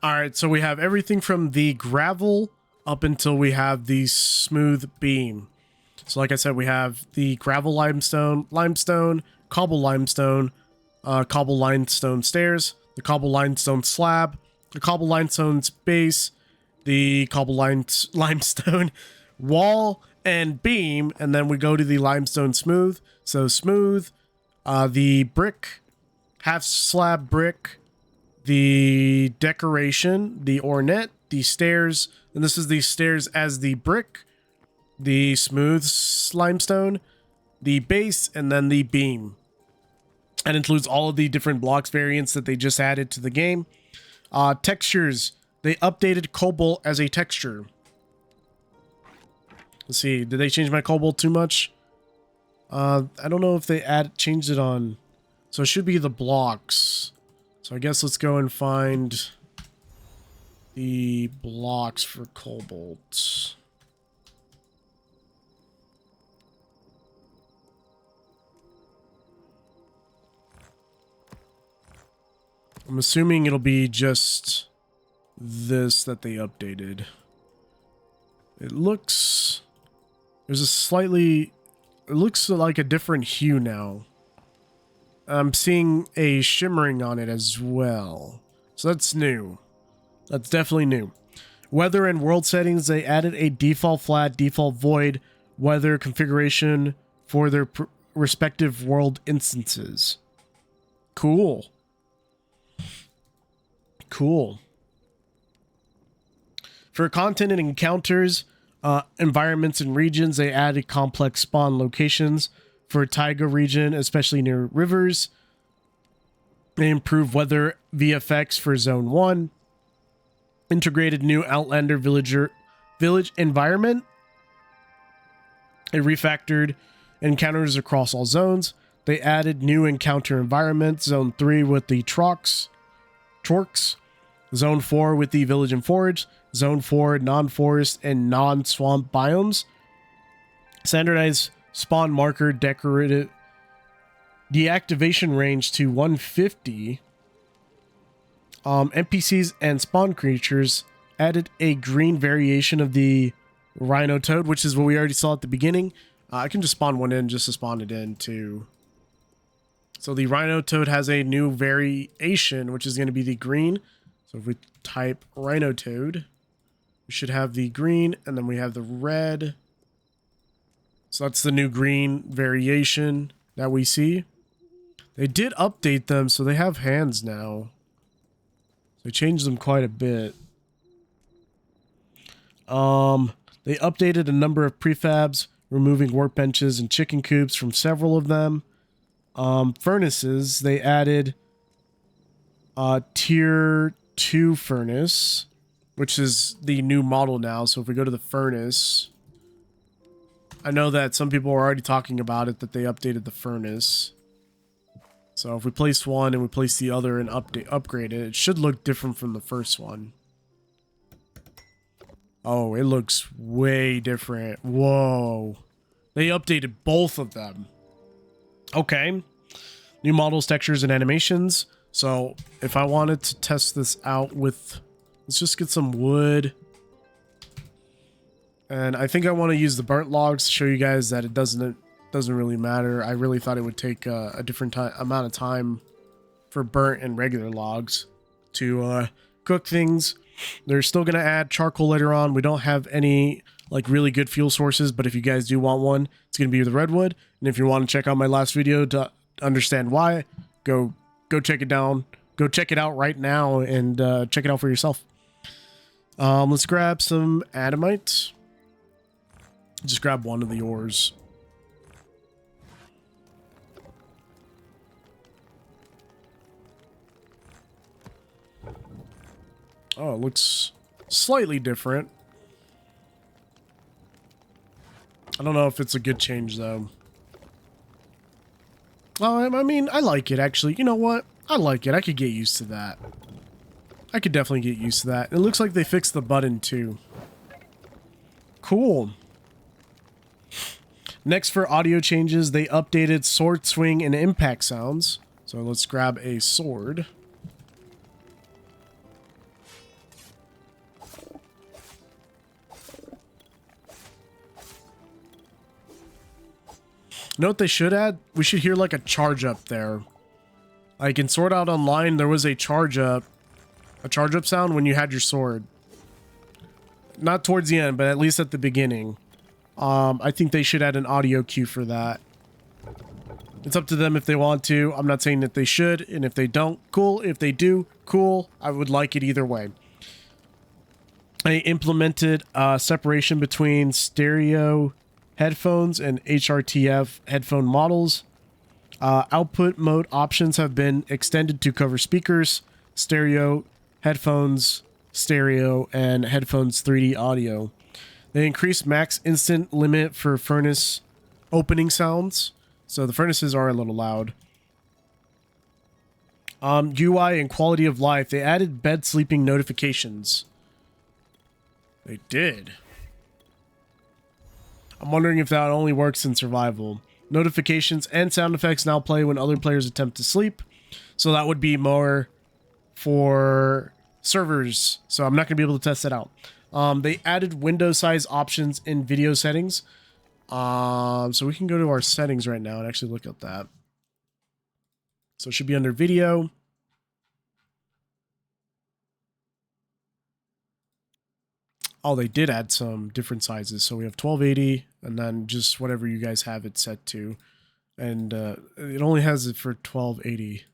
All right, so we have everything from the gravel up until we have the smooth beam. So like I said, we have the gravel limestone, cobble limestone stairs, the cobble limestone slab, the cobble limestone base, the cobble limestone wall and beam, and then we go to the limestone smooth. So smooth, the brick, half slab brick, the decoration, the ornate, the stairs, and this is the stairs as the brick, the smooth limestone, the base, and then the beam. That includes all of the different blocks variants that they just added to the game. Textures, they updated cobalt as a texture. Let's see, did they change my cobalt too much? I don't know if they changed it on, so it should be the blocks. So I guess let's go and find the blocks for cobalt. I'm assuming it'll be just this that they updated. It looks... There's a slightly... It looks like a different hue now. I'm seeing a shimmering on it as well. So that's new. That's definitely new. Weather and world settings, they added a default flat, default void weather configuration for their respective world instances. Cool. Cool. For content and encounters, environments and regions, they added complex spawn locations for Taiga region, especially near rivers. They improved weather VFX for Zone 1. Integrated new Outlander village environment. They refactored encounters across all zones. They added new encounter environments. Zone 3 with the Chorks. Zone 4 with the village and forage. Zone 4 non-forest and non-swamp biomes. Standardized spawn marker decorative deactivation range to 150. NPCs and spawn creatures added a green variation of the rhino toad, which is what we already saw at the beginning. I can just spawn one in just to spawn it in too. So the rhino toad has a new variation, which is going to be the green. So if we type rhino toad, we should have the green, and then we have the red. So that's the new green variation that we see. They did update them, so they have hands now. They changed them quite a bit. They updated a number of prefabs, removing workbenches and chicken coops from several of them. Furnaces, they added tier 2 furnace, which is the new model now. So if we go to the furnace, I know that some people are already talking about it, that they updated the furnace. So if we place one and we place the other and upgrade it, it should look different from the first one. Oh, it looks way different. Whoa. They updated both of them. Okay. New models, textures, and animations. So if I wanted to test this out with... Let's just get some wood. And I think I want to use the burnt logs to show you guys that it doesn't really matter. I really thought it would take a different amount of time for burnt and regular logs to cook things. They're still going to add charcoal later on. We don't have any like really good fuel sources, but if you guys do want one, it's going to be the redwood. And if you want to check out my last video to understand why, go check it down. Go check it out right now and check it out for yourself. Let's grab some adamite. Just grab one of the ores. Oh, it looks slightly different. I don't know if it's a good change, though. Well, I mean, I like it, actually. You know what? I like it. I could get used to that. I could definitely get used to that. It looks like they fixed the button, too. Cool. Next, for audio changes, they updated sword swing and impact sounds. So let's grab a sword. You know what they should add? We should hear like a charge up there. Like in Sword Art Online, there was a charge up sound when you had your sword. Not towards the end, but at least at the beginning. I think they should add an audio cue for that. It's up to them if they want to. I'm not saying that they should, and if they don't, cool. If they do, cool. I would like it either way. I implemented separation between stereo headphones and HRTF headphone models. Output mode options have been extended to cover speakers, stereo, headphones, stereo, and headphones 3D audio. They increased max instant limit for furnace opening sounds. So the furnaces are a little loud. UI and quality of life. They added bed sleeping notifications. They did. I'm wondering if that only works in survival. Notifications and sound effects now play when other players attempt to sleep. So that would be more for servers. So I'm not going to be able to test that out. They added window size options in video settings. So we can go to our settings right now and actually look at that. So it should be under video. Oh, they did add some different sizes. So we have 1280 and then just whatever you guys have it set to. And it only has it for 1280.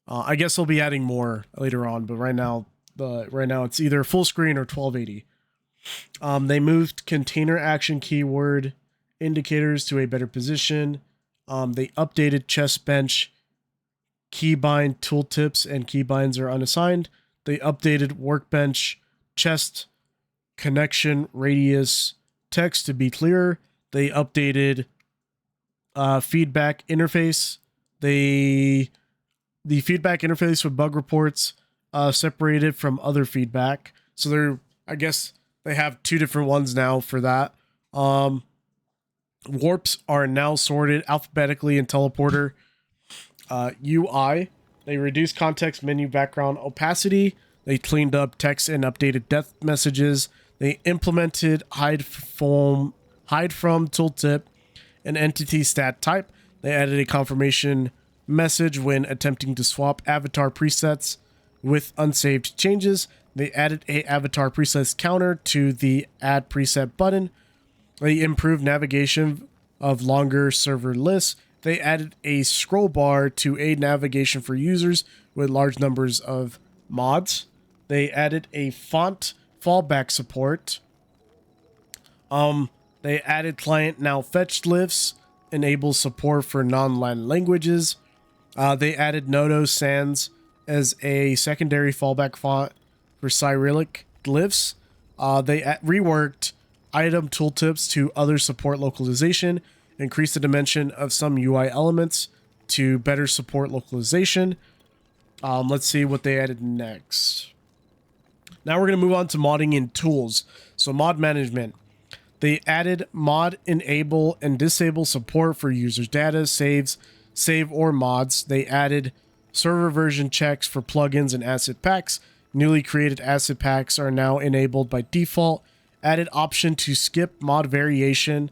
I guess they'll be adding more later on, but right now it's either full screen or 1280. They moved container action keyword indicators to a better position. They updated chest bench keybind tooltips and keybinds are unassigned. They updated workbench chest connection radius text to be clearer. They updated feedback interface. The feedback interface with bug reports separated from other feedback. So I guess they have two different ones now for that. Warps are now sorted alphabetically in teleporter. UI, they reduced context menu background opacity. They cleaned up text and updated death messages. They implemented hide from tooltip and entity stat type. They added a confirmation message when attempting to swap avatar presets with unsaved changes. They added a avatar presets counter to the add preset button. They improved navigation of longer server lists. They added a scroll bar to aid navigation for users with large numbers of mods. They added a font fallback support. They added client now fetched lifts, enables support for non-Latin languages. They added Nodo Sans as a secondary fallback font for Cyrillic glyphs. They reworked item tooltips to other support localization, increased the dimension of some UI elements to better support localization. Let's see what they added next. Now we're going to move on to modding in tools. So mod management. They added mod enable and disable support for users' data, save or mods. They added server version checks for plugins and asset packs. Newly created asset packs are now enabled by default. Added option to skip mod validation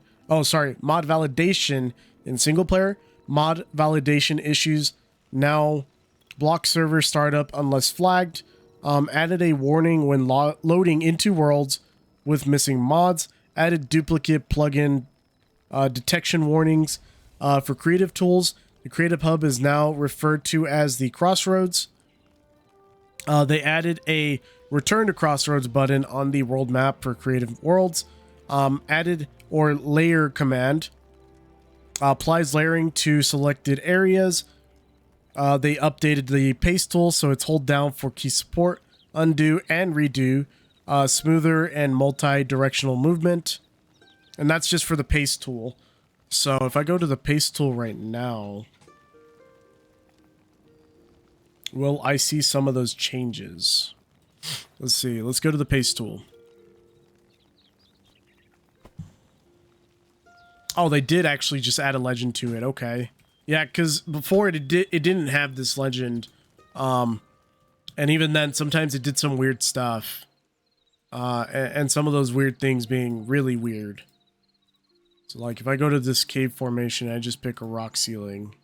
in single player. Mod validation issues now block server startup unless flagged. Added a warning when loading into worlds with missing mods. Added duplicate plugin detection warnings for creative tools. The Creative Hub is now referred to as the Crossroads. They added a return to Crossroads button on the world map for creative worlds. Added or layer command applies layering to selected areas. They updated the paste tool, so it's hold down for key support, undo and redo, smoother and multi-directional movement. And that's just for the paste tool. So if I go to the paste tool right now, will I see some of those changes? Let's see. Let's go to the paste tool. Oh, they did actually just add a legend to it. Okay. Yeah, because before it didn't have this legend. And even then, sometimes it did some weird stuff. And some of those weird things being really weird. So like if I go to this cave formation, I just pick a rock ceiling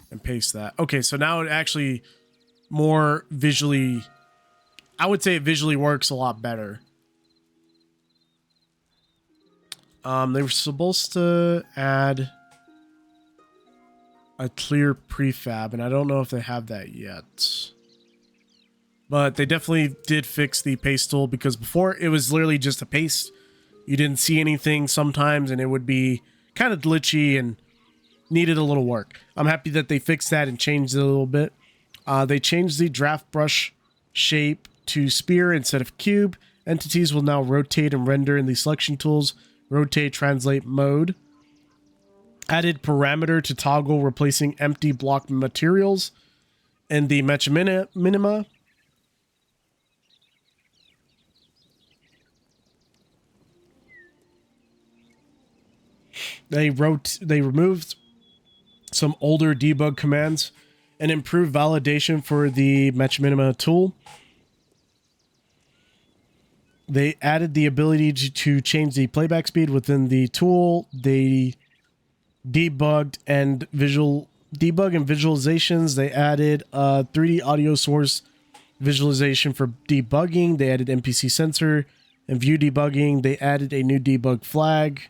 and paste that. Okay, so now it actually more visually, I would say it visually works a lot better. They were supposed to add a clear prefab, and I don't know if they have that yet. But they definitely did fix the paste tool, because before it was literally just a paste. You didn't see anything sometimes, and it would be kind of glitchy and needed a little work. I'm happy that they fixed that and changed it a little bit. They changed the draft brush shape to spear instead of cube. Entities will now rotate and render in the selection tools. Rotate translate mode. Added parameter to toggle replacing empty block materials. And the match minima. They removed some older debug commands and improved validation for the match minima tool. They added the ability to change the playback speed within the tool. They debug and visualizations. They added a 3D audio source visualization for debugging. They added NPC sensor and view debugging. They added a new debug flag.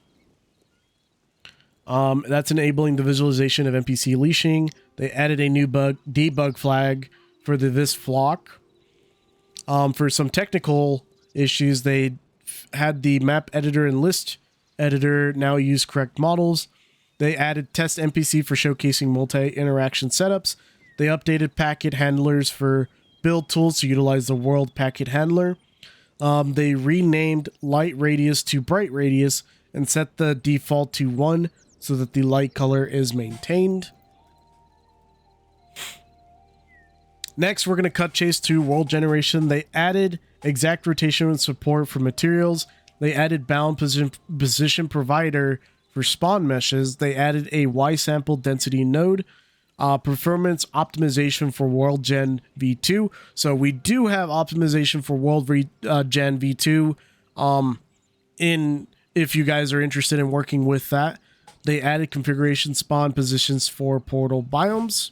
That's enabling the visualization of NPC leashing. They added a new debug flag for this flock. For some technical issues, they had the map editor and list editor now use correct models. They added test NPC for showcasing multi-interaction setups. They updated packet handlers for build tools to utilize the world packet handler. They renamed light radius to bright radius and set the default to 1 so that the light color is maintained. Next, we're going to cut chase to world generation. They added exact rotation and support for materials. They added bound position provider for spawn meshes. They added a Y sample density node. Performance optimization for world gen v2. So we do have optimization for world gen v2 if you guys are interested in working with that. They added configuration spawn positions for portal biomes.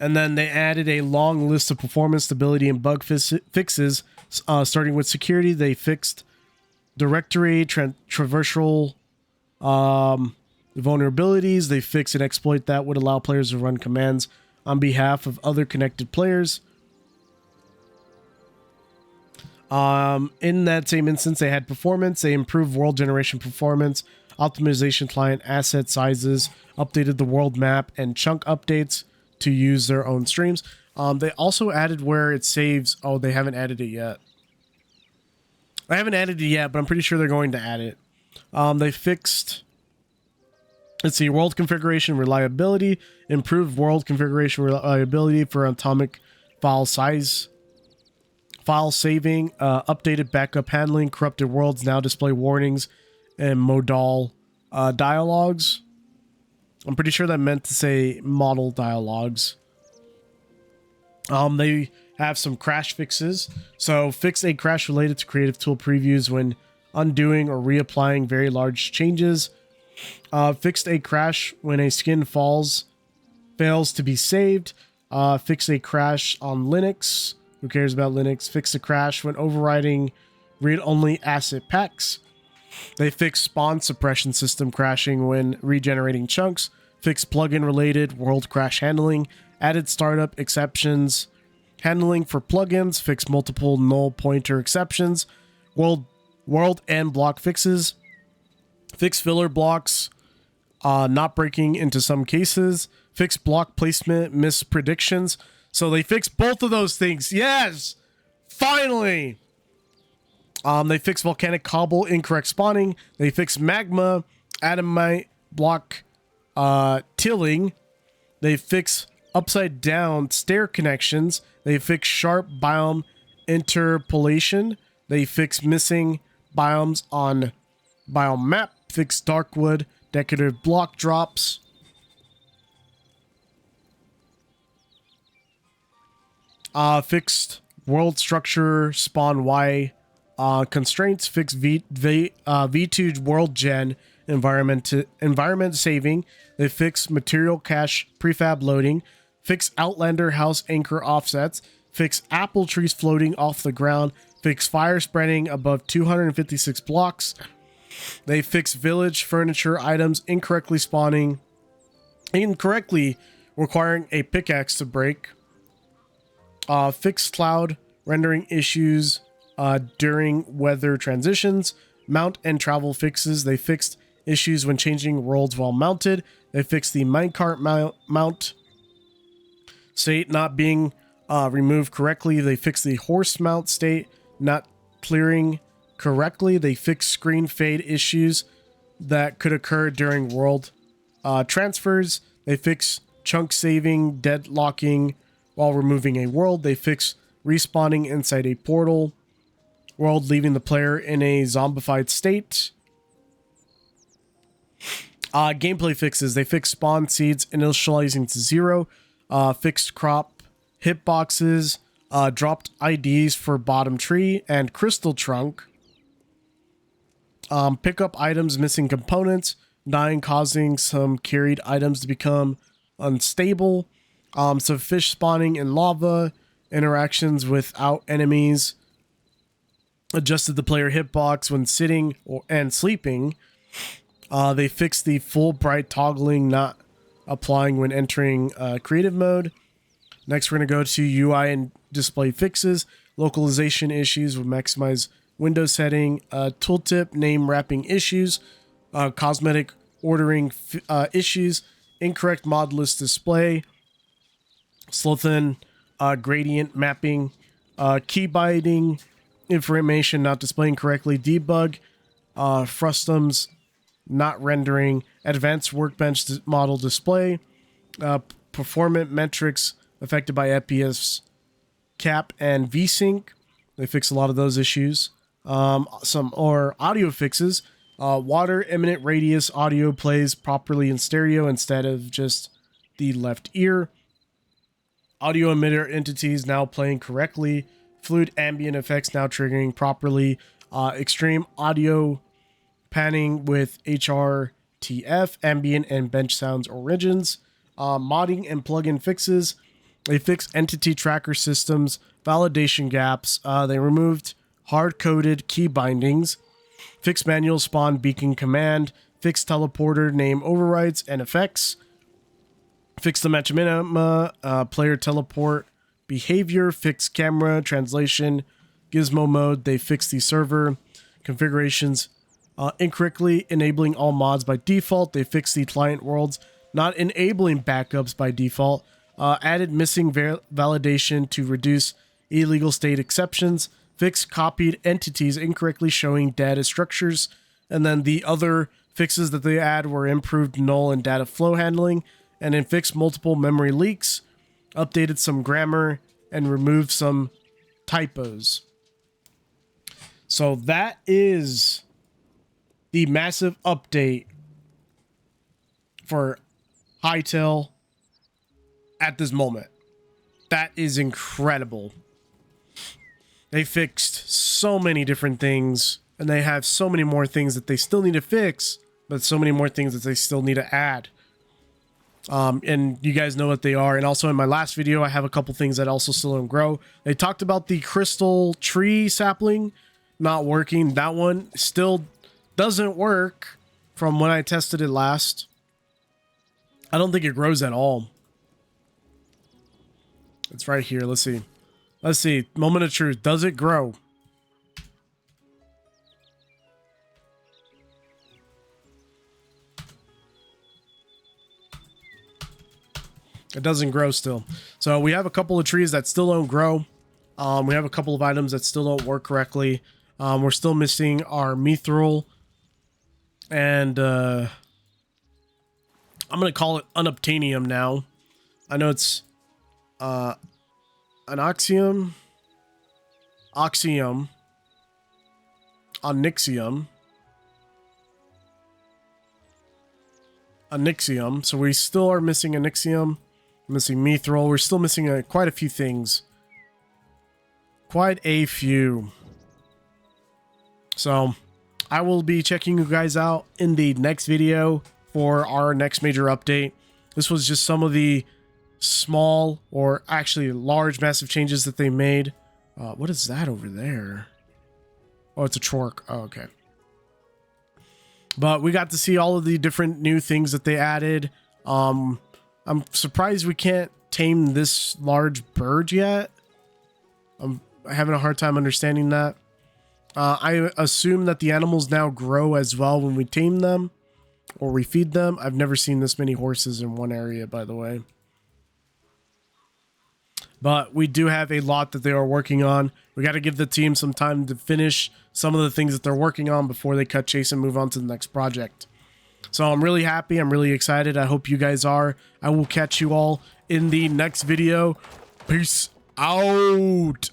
And then they added a long list of performance, stability, and bug fixes. Starting with security, they fixed directory traversal vulnerabilities. They fixed an exploit that would allow players to run commands on behalf of other connected players. In that same instance, they had performance. They improved world generation performance, optimization client asset sizes, updated the world map, and chunk updates to use their own streams. They also added where it saves. Oh, they haven't added it yet. I haven't added it yet, but I'm pretty sure they're going to add it. They fixed, let's see, world configuration reliability, improved world configuration reliability for atomic file size, file saving, updated backup handling. Corrupted worlds now display warnings and modal dialogues. I'm pretty sure that meant to say model dialogues. They have some crash fixes. So fix a crash related to creative tool previews when undoing or reapplying very large changes. Fixed a crash when a skin fails to be saved. Fix a crash on Linux. Who cares about Linux? Fix a crash when overriding read-only asset packs. They fix spawn suppression system crashing when regenerating chunks. Fix plugin related world crash handling. Added startup exceptions handling for plugins. Fix multiple null pointer exceptions. World and block fixes. Fix filler blocks not breaking into some cases. Fix block placement mispredictions. So they fixed both of those things. Yes! Finally! They fixed volcanic cobble incorrect spawning. They fixed magma adamite block tilling. They fixed upside down stair connections. They fixed sharp biome interpolation. They fixed missing biomes on biome map. Fixed darkwood decorative block drops. Fixed world structure spawn Y Constraints, fix V2 world gen environment saving. They fix material cache prefab loading. Fix Outlander house anchor offsets. Fix apple trees floating off the ground. Fix fire spreading above 256 blocks. They fix village furniture items incorrectly requiring a pickaxe to break. Fix cloud rendering issues during weather transitions. Mount and travel fixes. They fixed issues when changing worlds while mounted. They fixed the minecart mount state not being removed correctly. They fixed the horse mount state not clearing correctly. They fixed screen fade issues that could occur during world transfers. They fixed chunk saving, deadlocking while removing a world. They fixed respawning inside a portal world, leaving the player in a zombified state. Gameplay fixes. They fixed spawn seeds initializing to 0. Fixed crop hitboxes. Dropped IDs for bottom tree and crystal trunk. Pick up items missing components. Dying causing some carried items to become unstable. So fish spawning in lava. Interactions without enemies. Adjusted the player hitbox when sitting and sleeping. They fixed the full bright toggling not applying when entering creative mode. Next, we're going to go to UI and display fixes. Localization issues with maximize window setting. Tooltip name wrapping issues. Cosmetic ordering issues. Incorrect mod list display. Slothin gradient mapping. Key binding information not displaying correctly. Debug. Frustums not rendering. Advanced workbench model display. Performance metrics affected by FPS cap and VSync. They fix a lot of those issues. Some audio fixes. Water imminent radius audio plays properly in stereo instead of just the left ear. Audio emitter entities now playing correctly. Fluid ambient effects now triggering properly. Extreme audio panning with HRTF, ambient and bench sounds origins. Modding and plugin fixes. They fixed entity tracker systems, validation gaps. They removed hard-coded key bindings. Fixed manual spawn beacon command. Fixed teleporter name overrides and effects. Fixed the match player teleport behavior. Fixed camera translation gizmo mode. They fixed the server configurations incorrectly enabling all mods by default. They fixed the client worlds not enabling backups by default. Added missing validation to reduce illegal state exceptions. Fixed copied entities incorrectly showing data structures. And then the other fixes that they add were improved null and data flow handling. And then fixed multiple memory leaks. Updated some grammar and removed some typos. So that is the massive update for Hytale at this moment. That is incredible. They fixed so many different things, and they have so many more things that they still need to fix, but so many more things that they still need to add. And you guys know what they are. And also in my last video, I have a couple things that also still don't grow. They talked about the crystal tree sapling not working. That one still doesn't work from when I tested it last. I don't think it grows at all. It's right here. Let's see. Let's see. Moment of truth. Does it grow? It doesn't grow still. So we have a couple of trees that still don't grow. We have a couple of items that still don't work correctly. We're still missing our mithril. And I'm going to call it unobtainium now. I know it's onyxium, onyxium. So we still are missing onyxium, missing mithril. We're still missing quite a few things. Quite a few. So I will be checking you guys out in the next video for our next major update. This was just some of the small, or actually large, massive changes that they made. What is that over there? Oh, it's a Chork. Oh, okay. But we got to see all of the different new things that they added. I'm surprised we can't tame this large bird yet. I'm having a hard time understanding that. I assume that the animals now grow as well when we tame them or we feed them. I've never seen this many horses in one area, by the way. But we do have a lot that they are working on. We got to give the team some time to finish some of the things that they're working on before they cut chase and move on to the next project. So I'm really happy. I'm really excited. I hope you guys are. I will catch you all in the next video. Peace out.